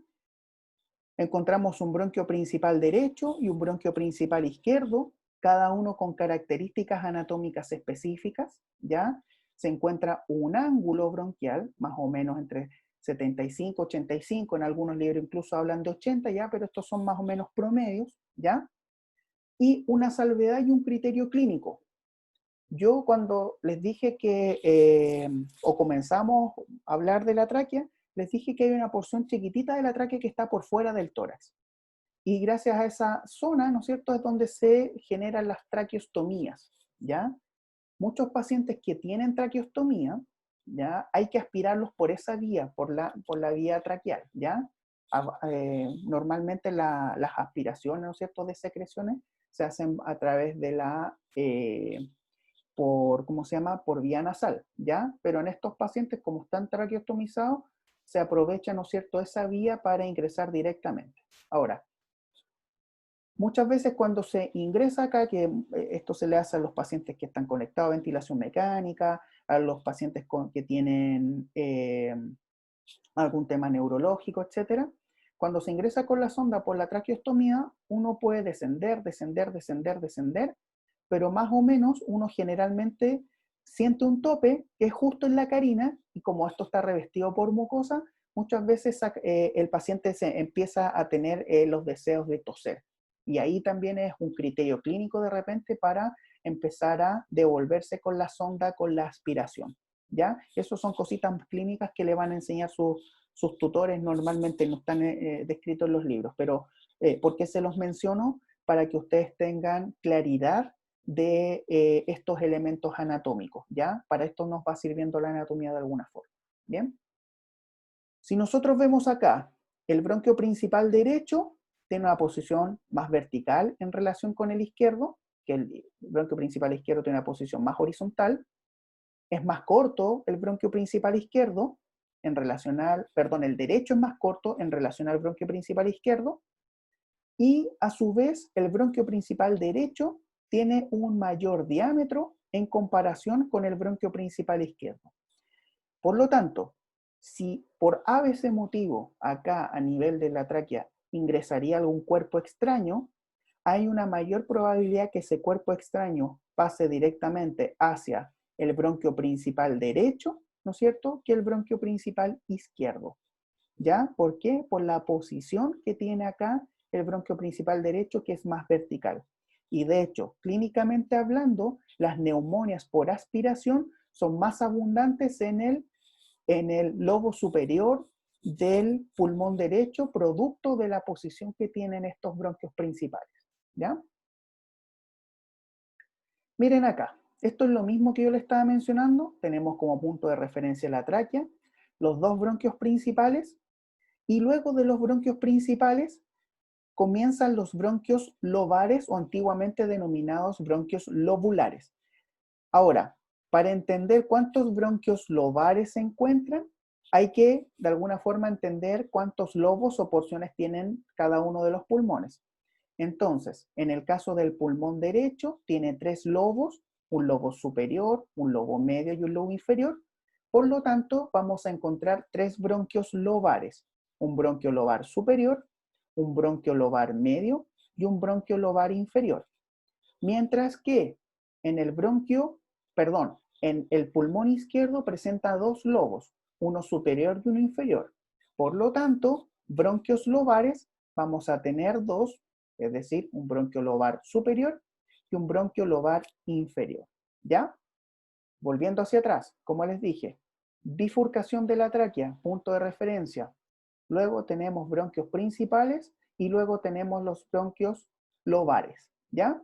Encontramos un bronquio principal derecho y un bronquio principal izquierdo, cada uno con características anatómicas específicas, ¿ya? Se encuentra un ángulo bronquial, más o menos entre 75, 85, en algunos libros incluso hablan de 80, ¿ya? Pero estos son más o menos promedios, ¿ya? Y una salvedad y un criterio clínico. Yo cuando les dije que, o comenzamos a hablar de la tráquea, les dije que hay una porción chiquitita de la tráquea que está por fuera del tórax. Y gracias a esa zona, ¿no es cierto?, es donde se generan las traqueostomías, ¿ya? Muchos pacientes que tienen traqueostomía, ¿ya? Hay que aspirarlos por esa vía, por la vía traqueal, ¿ya? Normalmente las aspiraciones, ¿no es cierto?, de secreciones se hacen a través de por vía nasal, ¿ya? Pero en estos pacientes, como están traqueostomizados, se aprovecha, ¿no es cierto?, esa vía para ingresar directamente. Ahora, muchas veces cuando se ingresa acá, que esto se le hace a los pacientes que están conectados a ventilación mecánica, a los pacientes que tienen algún tema neurológico, etc. Cuando se ingresa con la sonda por la traqueostomía, uno puede descender, pero más o menos uno generalmente siente un tope que es justo en la carina, y como esto está revestido por mucosa, muchas veces el paciente se empieza a tener los deseos de toser. Y ahí también es un criterio clínico de repente para empezar a devolverse con la sonda, con la aspiración, ¿ya? Esas son cositas clínicas que le van a enseñar sus tutores, normalmente no están descritos en los libros, pero ¿por qué se los menciono? Para que ustedes tengan claridad de estos elementos anatómicos, ¿ya? Para esto nos va sirviendo la anatomía de alguna forma, ¿bien? Si nosotros vemos acá, el bronquio principal derecho tiene una posición más vertical en relación con el izquierdo, que el bronquio principal izquierdo tiene una posición más horizontal, es más corto el bronquio principal izquierdo en relación al, perdón, el derecho es más corto en relación al bronquio principal izquierdo, y a su vez el bronquio principal derecho tiene un mayor diámetro en comparación con el bronquio principal izquierdo. Por lo tanto, si por ABC motivo acá a nivel de la tráquea ingresaría algún cuerpo extraño, hay una mayor probabilidad que ese cuerpo extraño pase directamente hacia el bronquio principal derecho, ¿no es cierto?, que el bronquio principal izquierdo. ¿Ya? ¿Por qué? Por la posición que tiene acá el bronquio principal derecho, que es más vertical. Y de hecho, clínicamente hablando, las neumonias por aspiración son más abundantes en el lobo superior del pulmón derecho, producto de la posición que tienen estos bronquios principales. ¿Ya? Miren acá, esto es lo mismo que yo les estaba mencionando. Tenemos como punto de referencia la tráquea, los dos bronquios principales, y luego de los bronquios principales comienzan los bronquios lobares o antiguamente denominados bronquios lobulares. Ahora, para entender cuántos bronquios lobares se encuentran, hay que de alguna forma entender cuántos lobos o porciones tienen cada uno de los pulmones. Entonces, en el caso del pulmón derecho, tiene 3 lobos, un lobo superior, un lobo medio y un lobo inferior. Por lo tanto, vamos a encontrar 3 bronquios lobares. Un bronquio lobar superior, un bronquio lobar medio y un bronquio lobar inferior. Mientras que en el en el pulmón izquierdo presenta 2 lobos, uno superior y uno inferior. Por lo tanto, bronquios lobares vamos a tener 2, es decir, un bronquio lobar superior y un bronquio lobar inferior. ¿Ya? Volviendo hacia atrás, como les dije, bifurcación de la tráquea, punto de referencia. Luego tenemos bronquios principales y luego tenemos los bronquios lobares. ¿Ya?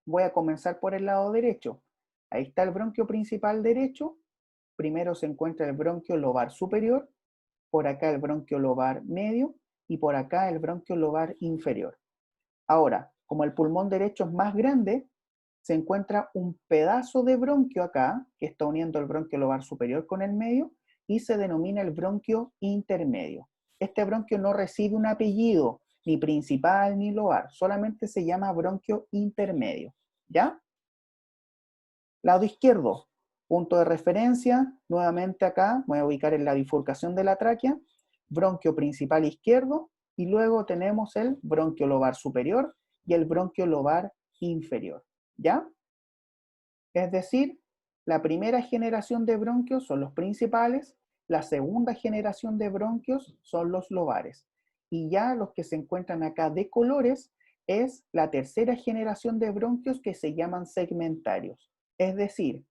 Voy a comenzar por el lado derecho. Ahí está el bronquio principal derecho. Primero se encuentra el bronquio lobar superior, por acá el bronquio lobar medio y por acá el bronquio lobar inferior. Ahora, como el pulmón derecho es más grande, se encuentra un pedazo de bronquio acá, que está uniendo el bronquio lobar superior con el medio, y se denomina el bronquio intermedio. Este bronquio no recibe un apellido, ni principal ni lobar, solamente se llama bronquio intermedio. ¿Ya? Lado izquierdo, punto de referencia, nuevamente acá, voy a ubicar en la bifurcación de la tráquea, bronquio principal izquierdo, y luego tenemos el bronquio lobar superior y el bronquio lobar inferior. ¿Ya? Es decir, la primera generación de bronquios son los principales, la segunda generación de bronquios son los lobares. Y ya los que se encuentran acá de colores es la tercera generación de bronquios que se llaman segmentarios. Es decir,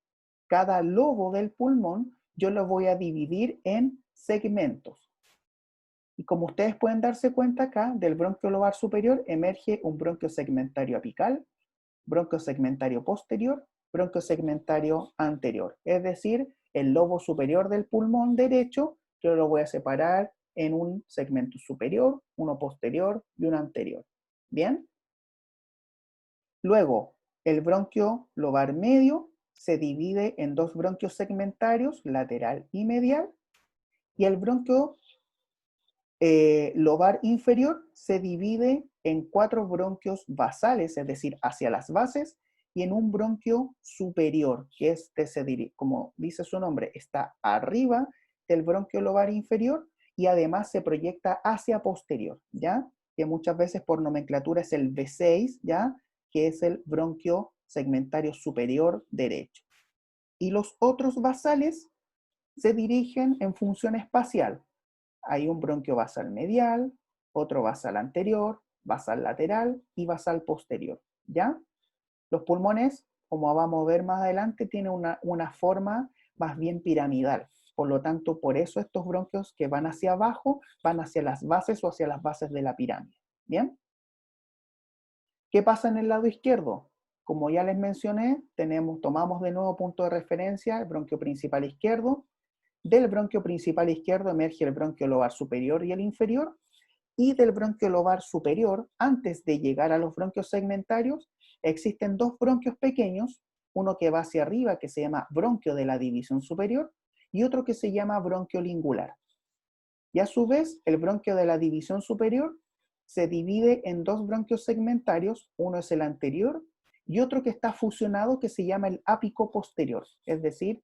cada lobo del pulmón yo lo voy a dividir en segmentos. Y como ustedes pueden darse cuenta acá, del bronquio lobar superior emerge un bronquio segmentario apical, bronquio segmentario posterior, bronquio segmentario anterior. Es decir, el lobo superior del pulmón derecho yo lo voy a separar en un segmento superior, uno posterior y uno anterior. ¿Bien? Luego, el bronquio lobar medio se divide en 2 bronquios segmentarios, lateral y medial, y el bronquio lobar inferior se divide en 4 bronquios basales, es decir, hacia las bases, y en un bronquio superior, que como dice su nombre, está arriba del bronquio lobar inferior y además se proyecta hacia posterior, ¿ya? Que muchas veces por nomenclatura es el B6, ¿ya? Que es el bronquio segmentario superior derecho. Y los otros basales se dirigen en función espacial. Hay un bronquio basal medial, otro basal anterior, basal lateral y basal posterior, ¿ya? Los pulmones, como vamos a ver más adelante, tienen una forma más bien piramidal. Por lo tanto, por eso estos bronquios que van hacia abajo, van hacia las bases o hacia las bases de la pirámide, ¿bien? ¿Qué pasa en el lado izquierdo? Como ya les mencioné, tomamos de nuevo punto de referencia el bronquio principal izquierdo. Del bronquio principal izquierdo emerge el bronquio lobar superior y el inferior, y del bronquio lobar superior, antes de llegar a los bronquios segmentarios, existen dos bronquios pequeños, uno que va hacia arriba, que se llama bronquio de la división superior, y otro que se llama bronquio lingular. Y a su vez, el bronquio de la división superior se divide en dos bronquios segmentarios, uno es el anterior y otro que está fusionado que se llama el ápico posterior, es decir,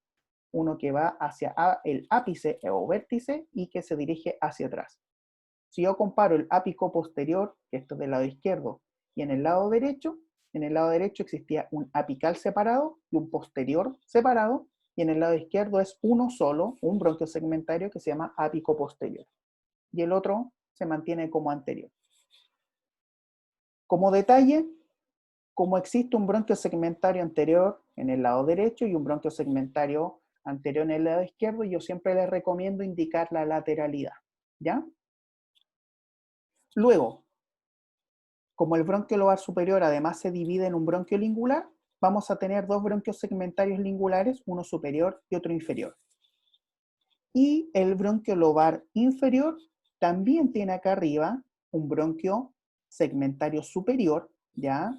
uno que va hacia el ápice o vértice y que se dirige hacia atrás. Si yo comparo el ápico posterior, que esto es del lado izquierdo, y en el lado derecho existía un apical separado y un posterior separado, y en el lado izquierdo es uno solo, un bronquio segmentario que se llama ápico posterior. Y el otro se mantiene como anterior. Como detalle, como existe un bronquio segmentario anterior en el lado derecho y un bronquio segmentario anterior en el lado izquierdo, yo siempre les recomiendo indicar la lateralidad, ¿ya? Luego, como el bronquio lobar superior además se divide en un bronquio lingular, vamos a tener dos bronquios segmentarios lingulares, uno superior y otro inferior. Y el bronquio lobar inferior también tiene acá arriba un bronquio segmentario superior, ¿ya?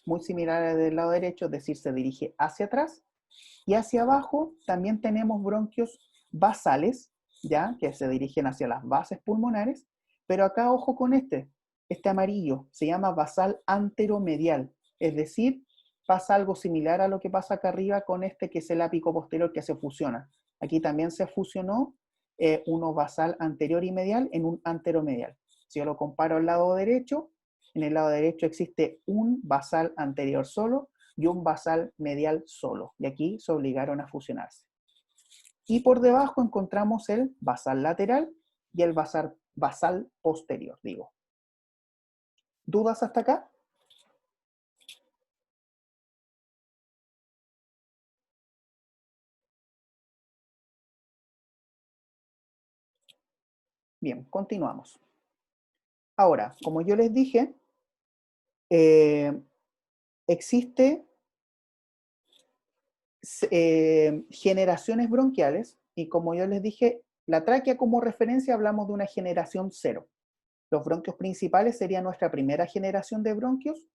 Muy similar al del lado derecho, es decir, se dirige hacia atrás. Y hacia abajo también tenemos bronquios basales, ¿ya? Que se dirigen hacia las bases pulmonares. Pero acá, ojo con este amarillo, se llama basal anteromedial. Es decir, pasa algo similar a lo que pasa acá arriba con este que es el ápico posterior que se fusiona. Aquí también se fusionó uno basal anterior y medial en un anteromedial. Si yo lo comparo al lado derecho, en el lado derecho existe un basal anterior solo y un basal medial solo. Y aquí se obligaron a fusionarse. Y por debajo encontramos el basal lateral y el basal posterior, digo. ¿Dudas hasta acá? Bien, continuamos. Ahora, como yo les dije, existe generaciones bronquiales y como yo les dije, la tráquea como referencia hablamos de una generación cero. Los bronquios principales serían nuestra primera generación de bronquios,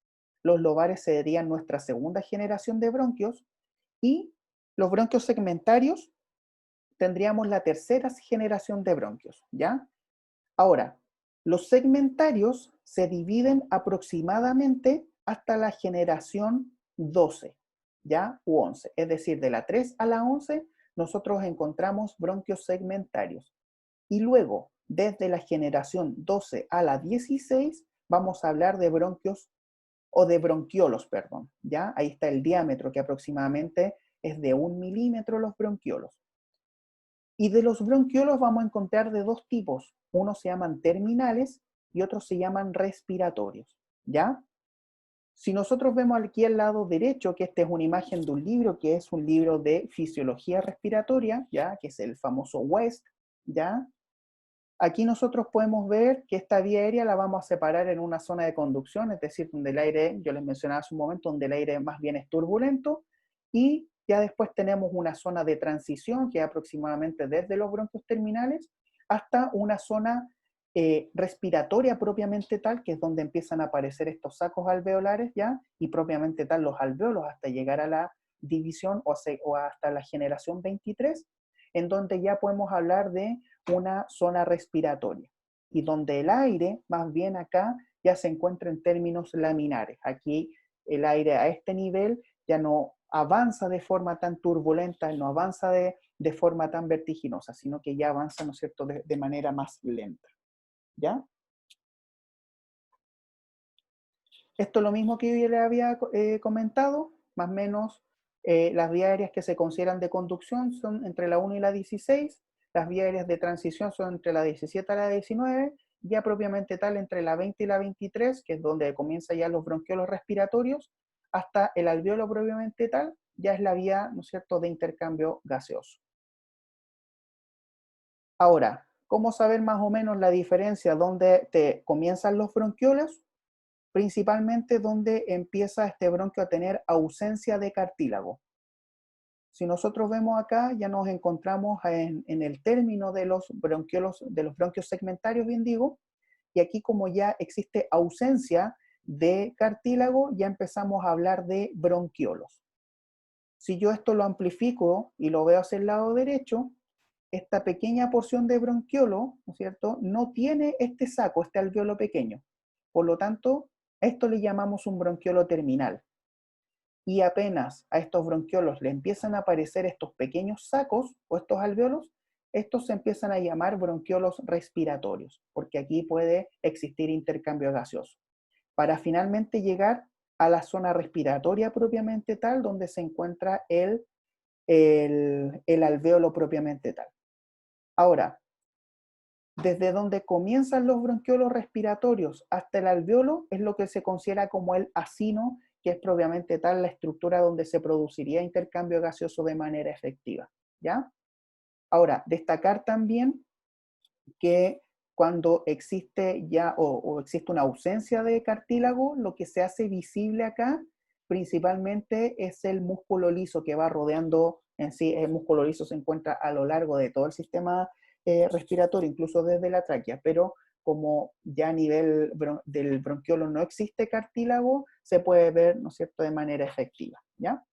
los lobares serían nuestra segunda generación de bronquios y los bronquios segmentarios tendríamos la tercera generación de bronquios, ¿ya? Ahora, los segmentarios se dividen aproximadamente hasta la generación 12, ¿ya? U 11. Es decir, de la 3 a la 11, nosotros encontramos bronquios segmentarios. Y luego, desde la generación 12 a la 16, vamos a hablar de bronquios, o de bronquiolos, perdón, ¿ya? Ahí está el diámetro, que aproximadamente es de 1 milímetro los bronquiolos. Y de los bronquiolos vamos a encontrar de dos tipos. Unos se llaman terminales y otros se llaman respiratorios, ¿ya? Si nosotros vemos aquí al lado derecho, que esta es una imagen de un libro, que es un libro de fisiología respiratoria, ¿ya? Que es el famoso West, ¿ya? Aquí nosotros podemos ver que esta vía aérea la vamos a separar en una zona de conducción, es decir, donde el aire, yo les mencionaba hace un momento, donde el aire más bien es turbulento, y ya después tenemos una zona de transición, que es aproximadamente desde los bronquios terminales hasta una zona respiratoria propiamente tal, que es donde empiezan a aparecer estos sacos alveolares ya, y propiamente tal los alveolos hasta llegar a la división o hasta la generación 23, en donde ya podemos hablar de una zona respiratoria, y donde el aire, más bien acá, ya se encuentra en términos laminares. Aquí el aire a este nivel ya no avanza de forma tan turbulenta, no avanza de forma tan vertiginosa, sino que ya avanza, ¿no es cierto?, de manera más lenta. ¿Ya? Esto es lo mismo que yo les había comentado, más o menos las vías aéreas que se consideran de conducción son entre la 1 y la 16, Las vías aéreas de transición son entre la 17 a la 19, ya propiamente tal entre la 20 y la 23, que es donde comienzan ya los bronquiolos respiratorios, hasta el alveolo propiamente tal, ya es la vía, ¿no es cierto?, de intercambio gaseoso. Ahora, ¿cómo saber más o menos la diferencia donde te comienzan los bronquiolos? Principalmente donde empieza este bronquio a tener ausencia de cartílago. Si nosotros vemos acá, ya nos encontramos en el término de los bronquiolos, de los bronquios segmentarios, bien digo, y aquí como ya existe ausencia de cartílago, ya empezamos a hablar de bronquiolos. Si yo esto lo amplifico y lo veo hacia el lado derecho, esta pequeña porción de bronquiolo, ¿no es cierto?, no tiene este saco, este alveolo pequeño. Por lo tanto, a esto le llamamos un bronquiolo terminal. Y apenas a estos bronquiolos le empiezan a aparecer estos pequeños sacos o estos alveolos, estos se empiezan a llamar bronquiolos respiratorios, porque aquí puede existir intercambio gaseoso, para finalmente llegar a la zona respiratoria propiamente tal, donde se encuentra el alveolo propiamente tal. Ahora, desde donde comienzan los bronquiolos respiratorios hasta el alveolo es lo que se considera como el acino, que es propiamente tal la estructura donde se produciría intercambio gaseoso de manera efectiva, ¿ya? Ahora, destacar también que cuando existe ya o existe una ausencia de cartílago, lo que se hace visible acá principalmente es el músculo liso que va rodeando en sí. El músculo liso se encuentra a lo largo de todo el sistema respiratorio, incluso desde la tráquea, pero como ya a nivel del bronquiolo no existe cartílago, se puede ver, ¿no es cierto?, de manera efectiva, ¿ya?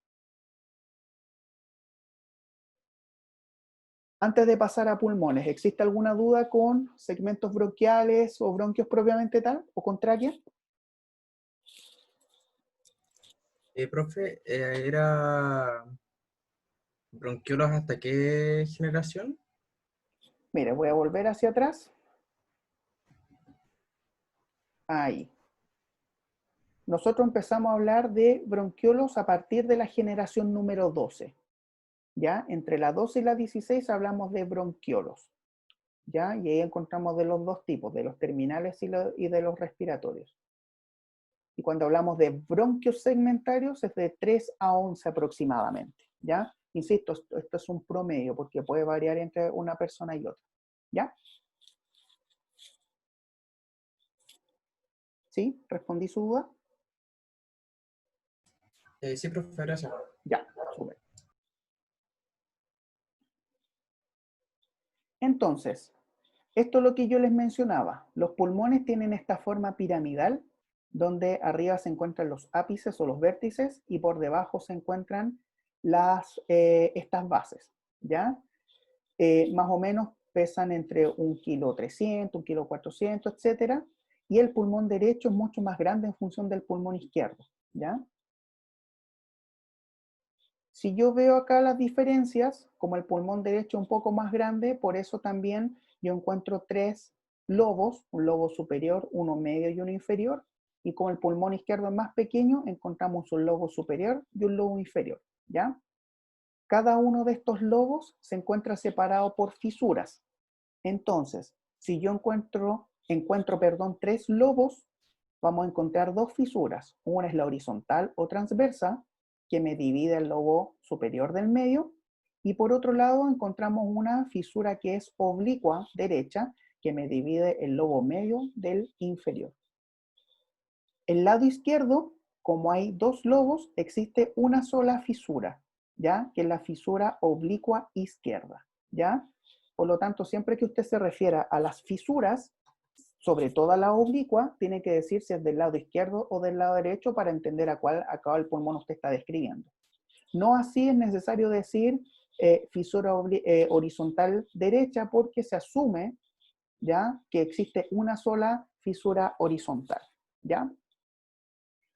Antes de pasar a pulmones, ¿existe alguna duda con segmentos bronquiales o bronquios propiamente tal, o con tráquea? Profe, ¿era bronquiolos hasta qué generación? Mire, voy a volver hacia atrás. Ahí. Nosotros empezamos a hablar de bronquiolos a partir de la generación número 12. ¿Ya? Entre la 12 y la 16 hablamos de bronquiolos. ¿Ya? Y ahí encontramos de los dos tipos, de los terminales y de los respiratorios. Y cuando hablamos de bronquios segmentarios es de 3 a 11 aproximadamente, ¿ya? Insisto, esto es un promedio porque puede variar entre una persona y otra, ¿ya? ¿Sí? ¿Respondí su duda? Sí, profe, gracias. Ya, súper. Entonces, esto es lo que yo les mencionaba. Los pulmones tienen esta forma piramidal, donde arriba se encuentran los ápices o los vértices y por debajo se encuentran estas bases, ¿ya? Más o menos pesan entre 1,3 kg, 1,4 kg, etc. Y el pulmón derecho es mucho más grande en función del pulmón izquierdo, ¿ya? Si yo veo acá las diferencias, como el pulmón derecho es un poco más grande, por eso también yo encuentro 3 lobos, un lobo superior, uno medio y uno inferior, y como el pulmón izquierdo es más pequeño, encontramos un lobo superior y un lobo inferior, ¿ya? Cada uno de estos lobos se encuentra separado por fisuras. Entonces, si yo encuentro 3 lobos, vamos a encontrar 2 fisuras. Una es la horizontal o transversa, que me divide el lobo superior del medio, y por otro lado encontramos una fisura que es oblicua, derecha, que me divide el lobo medio del inferior. El lado izquierdo, como hay 2 lobos, existe una sola fisura, ¿ya? Que es la fisura oblicua izquierda, ¿ya? Por lo tanto, siempre que usted se refiera a las fisuras, sobre todo a la oblicua, tiene que decir si es del lado izquierdo o del lado derecho para entender a cuál pulmón usted está describiendo. No así es necesario decir fisura horizontal derecha porque se asume, ¿ya?, que existe una sola fisura horizontal, ¿ya?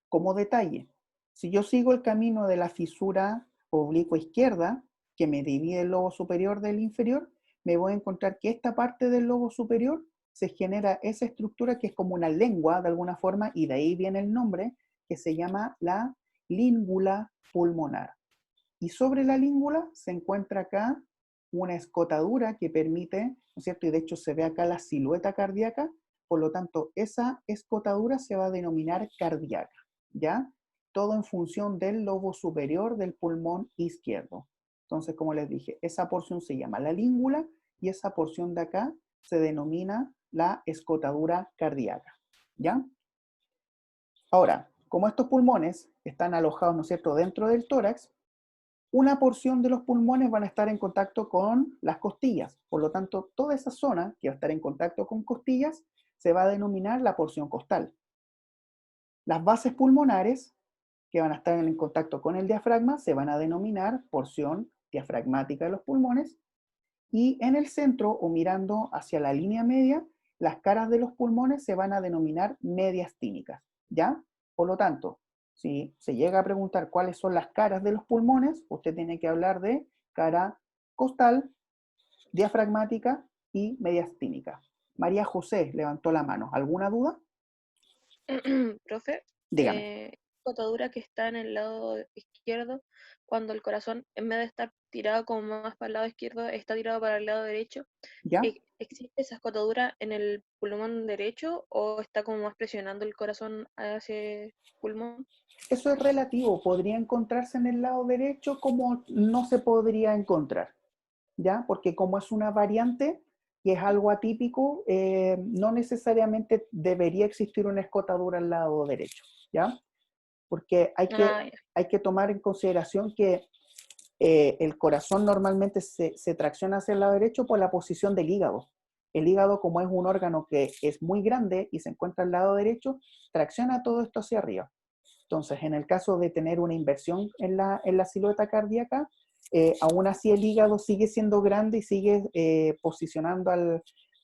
Como detalle, si yo sigo el camino de la fisura oblicua izquierda, que me divide el lobo superior del inferior, me voy a encontrar que esta parte del lobo superior se genera esa estructura que es como una lengua de alguna forma, y de ahí viene el nombre, que se llama la língula pulmonar. Y sobre la língula se encuentra acá una escotadura que permite, ¿no es cierto? Y de hecho se ve acá la silueta cardíaca, por lo tanto, esa escotadura se va a denominar cardíaca, ¿ya? Todo en función del lobo superior del pulmón izquierdo. Entonces, como les dije, esa porción se llama la língula y esa porción de acá se denomina la escotadura cardíaca, ¿ya? Ahora, como estos pulmones están alojados, ¿no es cierto?, dentro del tórax, una porción de los pulmones van a estar en contacto con las costillas. Por lo tanto, toda esa zona que va a estar en contacto con costillas se va a denominar la porción costal. Las bases pulmonares que van a estar en contacto con el diafragma se van a denominar porción diafragmática de los pulmones. Y en el centro, o mirando hacia la línea media, las caras de los pulmones se van a denominar mediastínicas, ¿ya? Por lo tanto, si se llega a preguntar cuáles son las caras de los pulmones, usted tiene que hablar de cara costal, diafragmática y mediastínica. María José levantó la mano. ¿Alguna duda? Profe, Dígame. escotadura que está en el lado izquierdo, cuando el corazón, en vez de estar tirado como más para el lado izquierdo, está tirado para el lado derecho. ¿Ya? ¿Existe esa escotadura en el pulmón derecho o está como más presionando el corazón hacia el pulmón? Eso es relativo. Podría encontrarse en el lado derecho como no se podría encontrar, ¿ya? Porque como es una variante y es algo atípico, no necesariamente debería existir una escotadura al lado derecho, ¿ya? Porque Ah, ya. hay que tomar en consideración que el corazón normalmente se tracciona hacia el lado derecho por la posición del hígado. El hígado, como es un órgano que es muy grande y se encuentra al lado derecho, tracciona todo esto hacia arriba. Entonces, en el caso de tener una inversión en la silueta cardíaca, aún así el hígado sigue siendo grande y sigue posicionando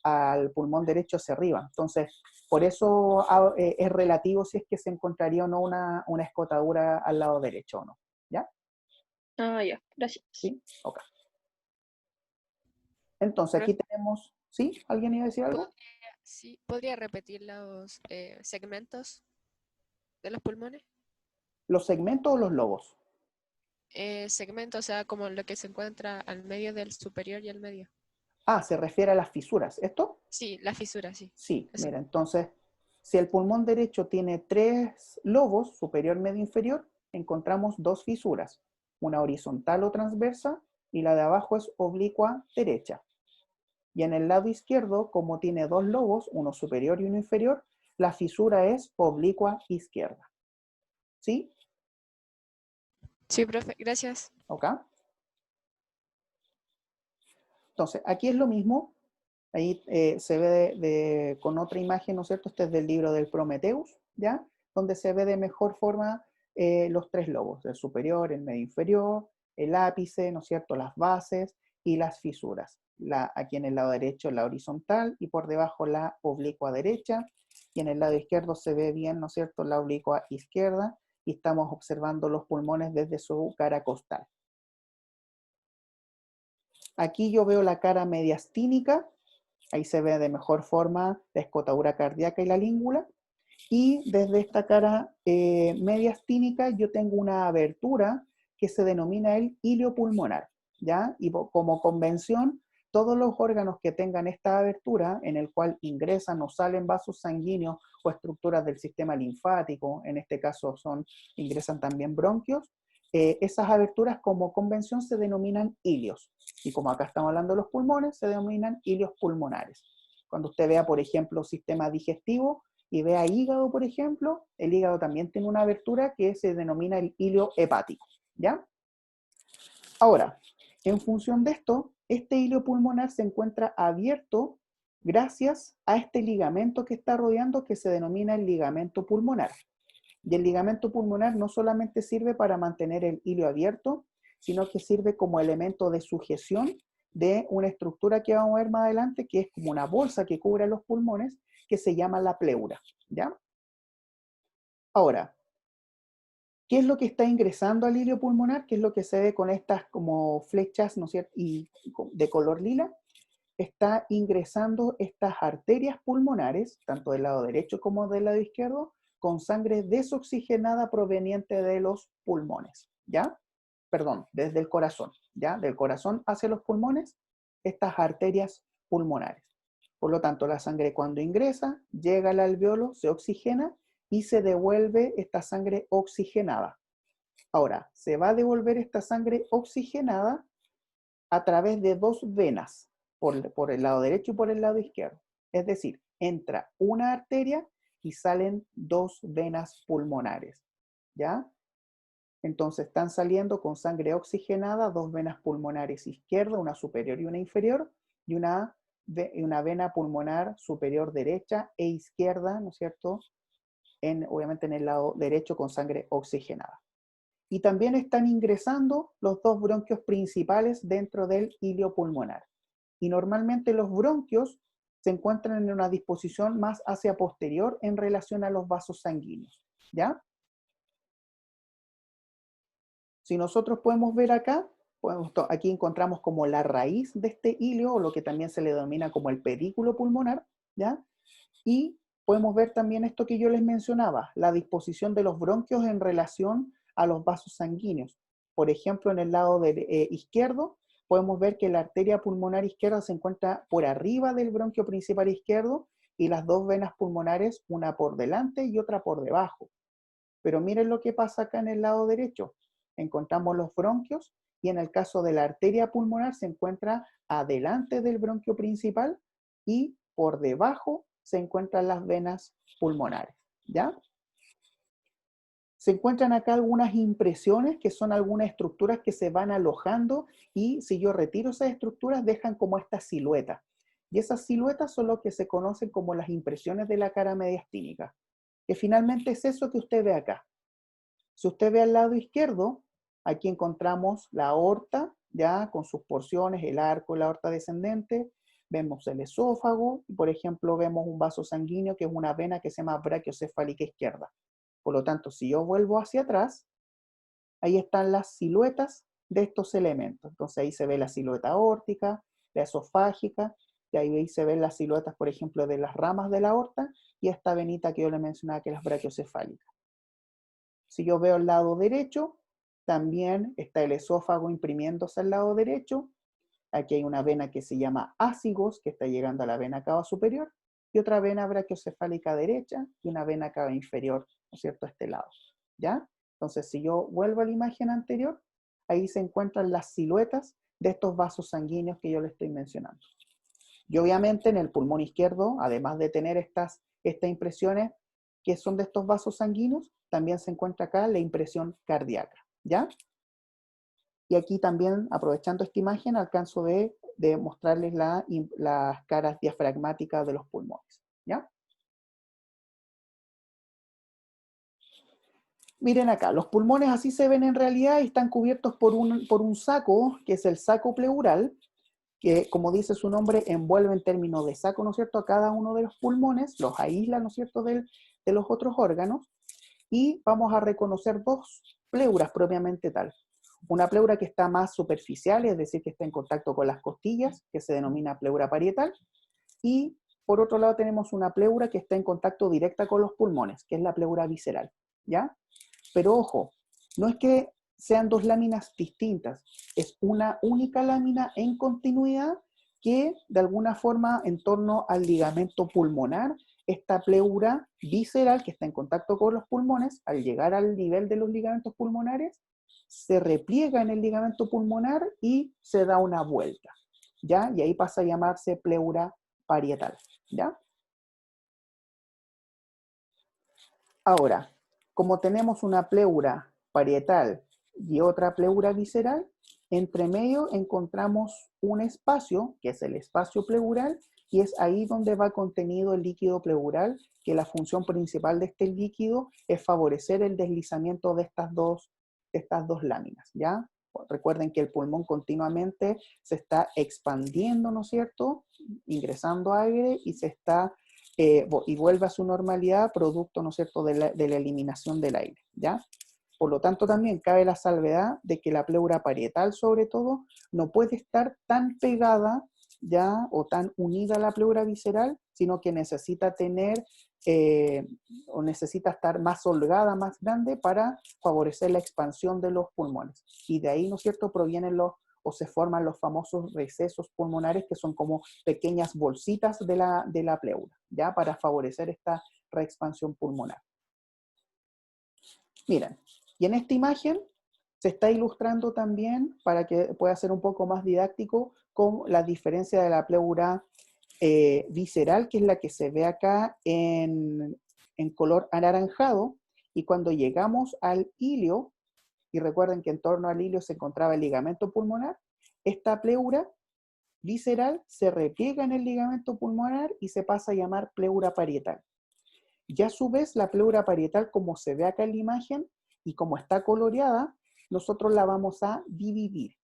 al pulmón derecho hacia arriba. Entonces, por eso es relativo si es que se encontraría o no una escotadura al lado derecho o no. ¿Ya? Ah, ya. Gracias. ¿Sí? Ok. Entonces, aquí Profe, tenemos... ¿Sí? ¿Alguien iba a decir algo? sí, ¿podría repetir los segmentos de los pulmones? ¿Los segmentos o los lobos? Segmentos, o sea, como lo que se encuentra al medio del superior y al medio. Ah, se refiere a las fisuras. ¿Esto? Sí, la fisura, sí. Sí, Eso. mira, entonces, si el pulmón derecho tiene 3 lobos, superior, medio, inferior, encontramos 2 fisuras, una horizontal o transversa, y la de abajo es oblicua derecha. Y en el lado izquierdo, como tiene 2 lobos, uno superior y uno inferior, la fisura es oblicua izquierda. ¿Sí? Sí, profe, gracias. ¿Ok? Entonces, aquí es lo mismo. Ahí se ve con otra imagen, ¿no es cierto? Este es del libro del Prometheus, ¿ya? Donde se ve de mejor forma los 3 lobos, el superior, el medio inferior, el ápice, ¿no es cierto? Las bases y las fisuras. Aquí en el lado derecho la horizontal y por debajo la oblicua derecha. Y en el lado izquierdo se ve bien, ¿no es cierto? La oblicua izquierda. Y estamos observando los pulmones desde su cara costal. Aquí yo veo la cara mediastínica. Ahí se ve de mejor forma la escotadura cardíaca y la língula. Y desde esta cara mediastínica yo tengo una abertura que se denomina el hilio pulmonar, ¿ya? Y como convención, todos los órganos que tengan esta abertura, en el cual ingresan o salen vasos sanguíneos o estructuras del sistema linfático, en este caso ingresan también bronquios, esas aberturas como convención se denominan hilios. Y como acá estamos hablando de los pulmones, se denominan hilios pulmonares. Cuando usted vea, por ejemplo, sistema digestivo y vea hígado, por ejemplo, el hígado también tiene una abertura que se denomina el hilio hepático, ¿ya? Ahora, en función de esto, este hilio pulmonar se encuentra abierto gracias a este ligamento que está rodeando que se denomina el ligamento pulmonar. Y el ligamento pulmonar no solamente sirve para mantener el hilio abierto, sino que sirve como elemento de sujeción de una estructura que vamos a ver más adelante, que es como una bolsa que cubre los pulmones, que se llama la pleura, ¿ya? Ahora, ¿qué es lo que está ingresando al hilio pulmonar? ¿Qué es lo que se ve con estas como flechas, ¿no es cierto? Y de color lila. Está ingresando estas arterias pulmonares, tanto del lado derecho como del lado izquierdo, con sangre desoxigenada proveniente de los pulmones, ¿ya? perdón, desde el corazón, ¿ya? Del corazón hacia los pulmones, estas arterias pulmonares. Por lo tanto, la sangre cuando ingresa, llega al alveolo, se oxigena y se devuelve esta sangre oxigenada. Ahora, se va a devolver esta sangre oxigenada a través de dos venas, por el lado derecho y por el lado izquierdo. Es decir, entra una arteria y salen dos venas pulmonares, ¿ya? Entonces están saliendo con sangre oxigenada dos venas pulmonares izquierda, una superior y una inferior, y una vena pulmonar superior derecha e izquierda, ¿no es cierto? Obviamente en el lado derecho con sangre oxigenada. Y también están ingresando los dos bronquios principales dentro del hilio pulmonar. Y normalmente los bronquios se encuentran en una disposición más hacia posterior en relación a los vasos sanguíneos, ¿ya? Si nosotros podemos ver acá, aquí encontramos como la raíz de este hilio, o lo que también se le denomina como el pedículo pulmonar, ¿ya? Y podemos ver también esto que yo les mencionaba, la disposición de los bronquios en relación a los vasos sanguíneos. Por ejemplo, en el lado izquierdo, podemos ver que la arteria pulmonar izquierda se encuentra por arriba del bronquio principal izquierdo y las dos venas pulmonares, una por delante y otra por debajo. Pero miren lo que pasa acá en el lado derecho. Encontramos los bronquios y en el caso de la arteria pulmonar se encuentra adelante del bronquio principal y por debajo se encuentran las venas pulmonares, ¿ya? Se encuentran acá algunas impresiones que son algunas estructuras que se van alojando y si yo retiro esas estructuras dejan como esta silueta. Y esas siluetas son lo que se conocen como las impresiones de la cara mediastínica, que finalmente es eso que usted ve acá. Si usted ve al lado izquierdo, aquí encontramos la aorta, ya con sus porciones, el arco, la aorta descendente, vemos el esófago, y por ejemplo vemos un vaso sanguíneo que es una vena que se llama brachiocefálica izquierda. Por lo tanto, si yo vuelvo hacia atrás, ahí están las siluetas de estos elementos. Entonces ahí se ve la silueta aórtica, la esofágica, y ahí se ven las siluetas, por ejemplo, de las ramas de la aorta, y esta venita que yo le mencionaba que es la brachiocefálica. Si yo veo el lado derecho, también está el esófago imprimiéndose al lado derecho. Aquí hay una vena que se llama ácigos, que está llegando a la vena cava superior, y otra vena brachiocefálica derecha, y una vena cava inferior, ¿no es cierto?, a este lado, ¿ya? Entonces, si yo vuelvo a la imagen anterior, ahí se encuentran las siluetas de estos vasos sanguíneos que yo les estoy mencionando. Y obviamente en el pulmón izquierdo, además de tener estas impresiones que son de estos vasos sanguíneos, también se encuentra acá la impresión cardíaca, ¿ya? Y aquí también, aprovechando esta imagen, alcanzo de mostrarles las caras diafragmáticas de los pulmones, ¿ya? Miren acá, los pulmones así se ven en realidad y están cubiertos por un saco, que es el saco pleural, que como dice su nombre, envuelve en términos de saco, ¿no es cierto?, a cada uno de los pulmones, los aísla, ¿no es cierto?, de los otros órganos, y vamos a reconocer dos pleuras propiamente tal. Una pleura que está más superficial, es decir, que está en contacto con las costillas, que se denomina pleura parietal, y por otro lado tenemos una pleura que está en contacto directa con los pulmones, que es la pleura visceral, ¿ya? Pero ojo, no es que sean dos láminas distintas, es una única lámina en continuidad que de alguna forma en torno al ligamento pulmonar, esta pleura visceral que está en contacto con los pulmones, al llegar al nivel de los ligamentos pulmonares, se repliega en el ligamento pulmonar y se da una vuelta, ¿ya? Y ahí pasa a llamarse pleura parietal, ¿ya? Ahora, como tenemos una pleura parietal y otra pleura visceral, entre medio encontramos un espacio, que es el espacio pleural, y es ahí donde va contenido el líquido pleural, que la función principal de este líquido es favorecer el deslizamiento de estas dos láminas, ¿ya? Recuerden que el pulmón continuamente se está expandiendo, ¿no es cierto?, ingresando aire y se está y vuelve a su normalidad producto, ¿no es cierto?, de la eliminación del aire, ¿ya? Por lo tanto, también cabe la salvedad de que la pleura parietal, sobre todo, no puede estar tan pegada, ¿ya?, o tan unida a la pleura visceral, sino que necesita tener o necesita estar más holgada, más grande para favorecer la expansión de los pulmones. Y de ahí, ¿no es cierto?, provienen o se forman los famosos recesos pulmonares, que son como pequeñas bolsitas de la pleura, ¿ya? Para favorecer esta reexpansión pulmonar. Miren, y en esta imagen se está ilustrando también, para que pueda ser un poco más didáctico, con la diferencia de la pleura visceral, que es la que se ve acá en color anaranjado, y cuando llegamos al ilio, y recuerden que en torno al ilio se encontraba el ligamento pulmonar, esta pleura visceral se repliega en el ligamento pulmonar y se pasa a llamar pleura parietal. Y a su vez, la pleura parietal, como se ve acá en la imagen, y como está coloreada, nosotros la vamos a dividir.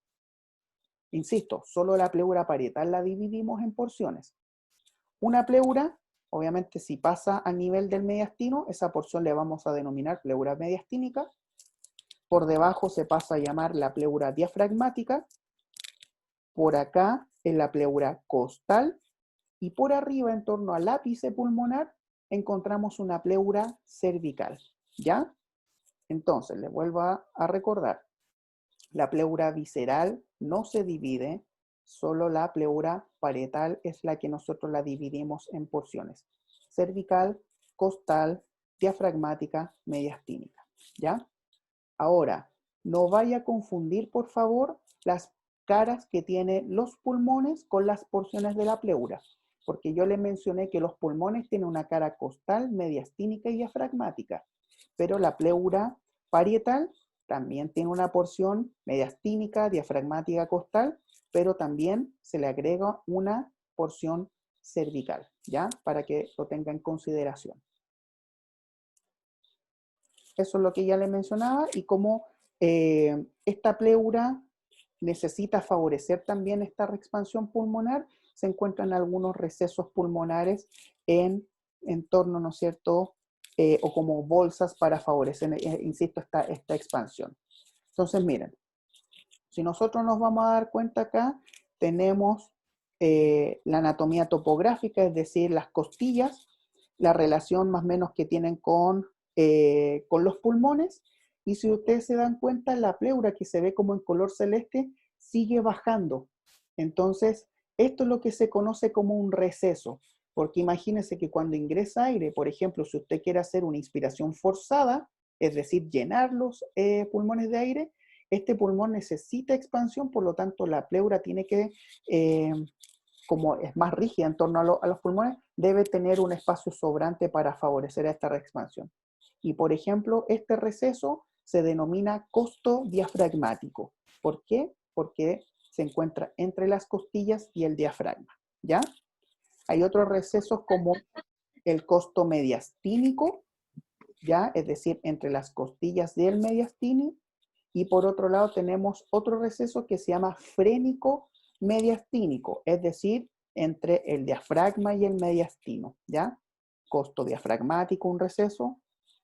Insisto, solo la pleura parietal la dividimos en porciones. Una pleura, obviamente si pasa a nivel del mediastino, esa porción le vamos a denominar pleura mediastínica. Por debajo se pasa a llamar la pleura diafragmática. Por acá es la pleura costal. Y por arriba, en torno al ápice pulmonar, encontramos una pleura cervical. ¿Ya? Entonces, les vuelvo a recordar. La pleura visceral no se divide, solo la pleura parietal es la que nosotros la dividimos en porciones. Cervical, costal, diafragmática, mediastínica. ¿Ya? Ahora, no vaya a confundir, por favor, las caras que tienen los pulmones con las porciones de la pleura, porque yo les mencioné que los pulmones tienen una cara costal, mediastínica y diafragmática, pero la pleura parietal también tiene una porción mediastínica, diafragmática, costal, pero también se le agrega una porción cervical, ¿ya? Para que lo tenga en consideración. Eso es lo que ya le mencionaba, y como esta pleura necesita favorecer también esta reexpansión pulmonar, se encuentran algunos recesos pulmonares en torno, ¿no es cierto?, o como bolsas para favorecer, insisto, esta expansión. Entonces, miren, si nosotros nos vamos a dar cuenta acá, tenemos la anatomía topográfica, es decir, las costillas, la relación más o menos que tienen con los pulmones, y si ustedes se dan cuenta, la pleura, que se ve como en color celeste, sigue bajando. Entonces, esto es lo que se conoce como un receso, porque imagínense que cuando ingresa aire, por ejemplo, si usted quiere hacer una inspiración forzada, es decir, llenar los pulmones de aire, este pulmón necesita expansión, por lo tanto la pleura tiene que, como es más rígida en torno a los pulmones, debe tener un espacio sobrante para favorecer esta reexpansión. Y por ejemplo, este receso se denomina costo diafragmático. ¿Por qué? Porque se encuentra entre las costillas y el diafragma, ¿ya? Hay otros recesos como el costo mediastínico, ¿ya? Es decir, entre las costillas del mediastino. Y por otro lado tenemos otro receso que se llama frénico mediastínico, es decir, entre el diafragma y el mediastino, ¿ya? Costo diafragmático, un receso,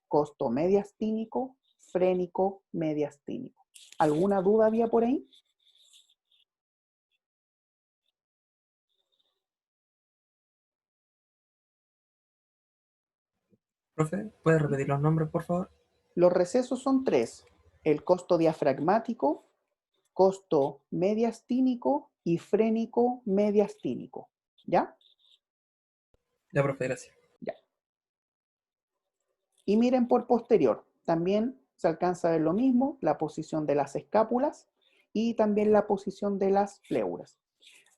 costo mediastínico, frénico mediastínico. ¿Alguna duda había por ahí? Profe, ¿puede repetir los nombres, por favor? Los recesos son tres: el costo diafragmático, costo mediastínico y frénico mediastínico. ¿Ya? Ya, profe, gracias. Ya. Y miren por posterior, también se alcanza a ver lo mismo, la posición de las escápulas y también la posición de las pleuras.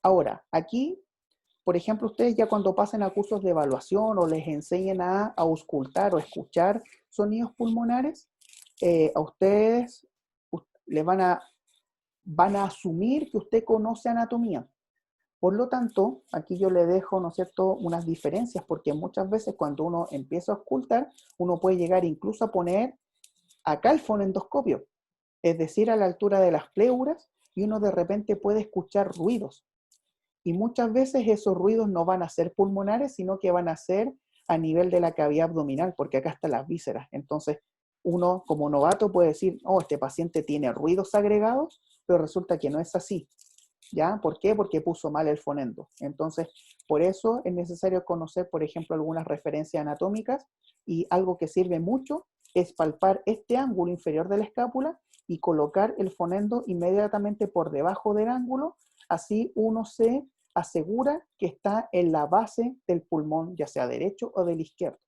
Ahora, aquí, por ejemplo, ustedes ya cuando pasen a cursos de evaluación o les enseñen a auscultar o escuchar sonidos pulmonares, a ustedes les van a asumir que usted conoce anatomía. Por lo tanto, aquí yo le dejo, ¿no es cierto?, unas diferencias, porque muchas veces cuando uno empieza a auscultar, uno puede llegar incluso a poner acá el fonendoscopio, es decir, a la altura de las pleuras, y uno de repente puede escuchar ruidos. Y muchas veces esos ruidos no van a ser pulmonares, sino que van a ser a nivel de la cavidad abdominal, porque acá están las vísceras. Entonces, uno como novato puede decir, oh, este paciente tiene ruidos agregados, pero resulta que no es así. ¿Ya? ¿Por qué? Porque puso mal el fonendo. Entonces, Por eso es necesario conocer, por ejemplo, algunas referencias anatómicas, y algo que sirve mucho es palpar este ángulo inferior de la escápula y colocar el fonendo inmediatamente por debajo del ángulo, así uno se asegura que está en la base del pulmón, ya sea derecho o del izquierdo.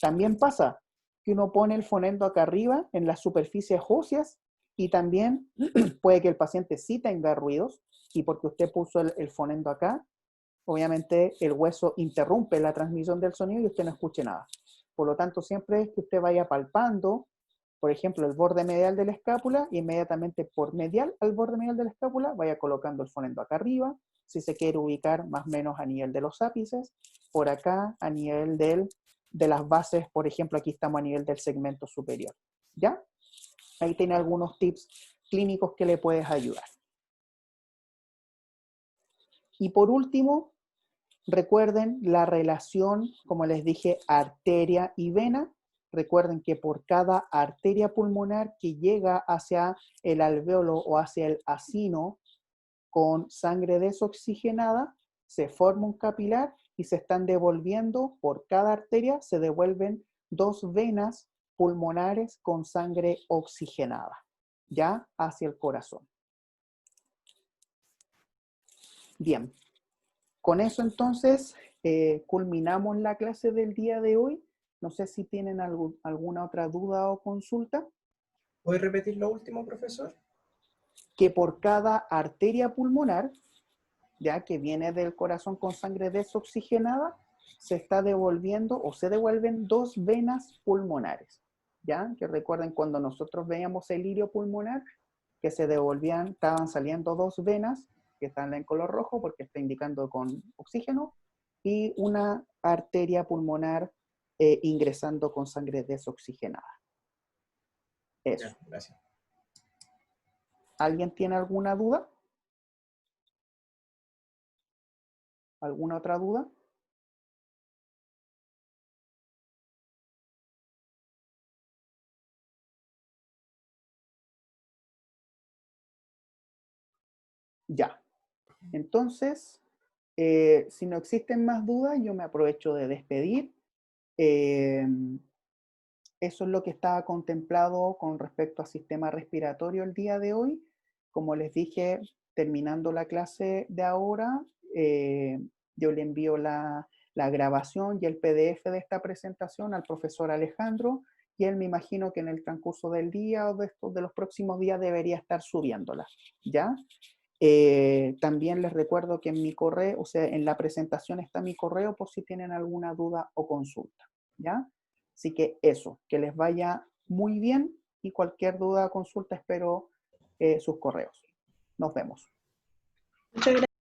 También pasa que uno pone el fonendo acá arriba en las superficies óseas y también puede que el paciente sí tenga ruidos, y porque usted puso el fonendo acá, obviamente el hueso interrumpe la transmisión del sonido y usted no escuche nada. Por lo tanto, siempre es que usted vaya palpando, por ejemplo, el borde medial de la escápula, y inmediatamente por medial al borde medial de la escápula vaya colocando el fonendo acá arriba, si se quiere ubicar más o menos a nivel de los ápices, por acá a nivel de las bases, por ejemplo, aquí estamos a nivel del segmento superior. ¿Ya? Ahí tiene algunos tips clínicos que le puedes ayudar. Y por último, recuerden la relación, como les dije, arteria y vena. Recuerden que por cada arteria pulmonar que llega hacia el alvéolo o hacia el acino con sangre desoxigenada, se forma un capilar y se están devolviendo, por cada arteria se devuelven 2 venas pulmonares con sangre oxigenada, ya hacia el corazón. Bien, con eso entonces culminamos la clase del día de hoy. No sé si tienen alguna otra duda o consulta. ¿Puede repetir lo último, profesor? Que por cada arteria pulmonar, ya que viene del corazón con sangre desoxigenada, se está devolviendo o se devuelven 2 venas pulmonares. ¿Ya? Que recuerden cuando nosotros veíamos el lirio pulmonar, que se devolvían, estaban saliendo 2 venas, que están en color rojo porque está indicando con oxígeno, y una arteria pulmonar ingresando con sangre desoxigenada. Eso. Ya, gracias. ¿Alguien tiene alguna duda? ¿Alguna otra duda? Ya. Entonces, si no existen más dudas, yo me aprovecho de despedir. Eso es lo que estaba contemplado con respecto al sistema respiratorio el día de hoy. Como les dije, terminando la clase de ahora, yo le envío la grabación y el PDF de esta presentación al profesor Alejandro, y él me imagino que en el transcurso del día o de los próximos días debería estar subiéndola, ¿ya? También les recuerdo que en mi correo, o sea, en la presentación está mi correo por si tienen alguna duda o consulta, ¿ya? Así que eso, que les vaya muy bien, y cualquier duda o consulta espero sus correos. Nos vemos. Muchas gracias.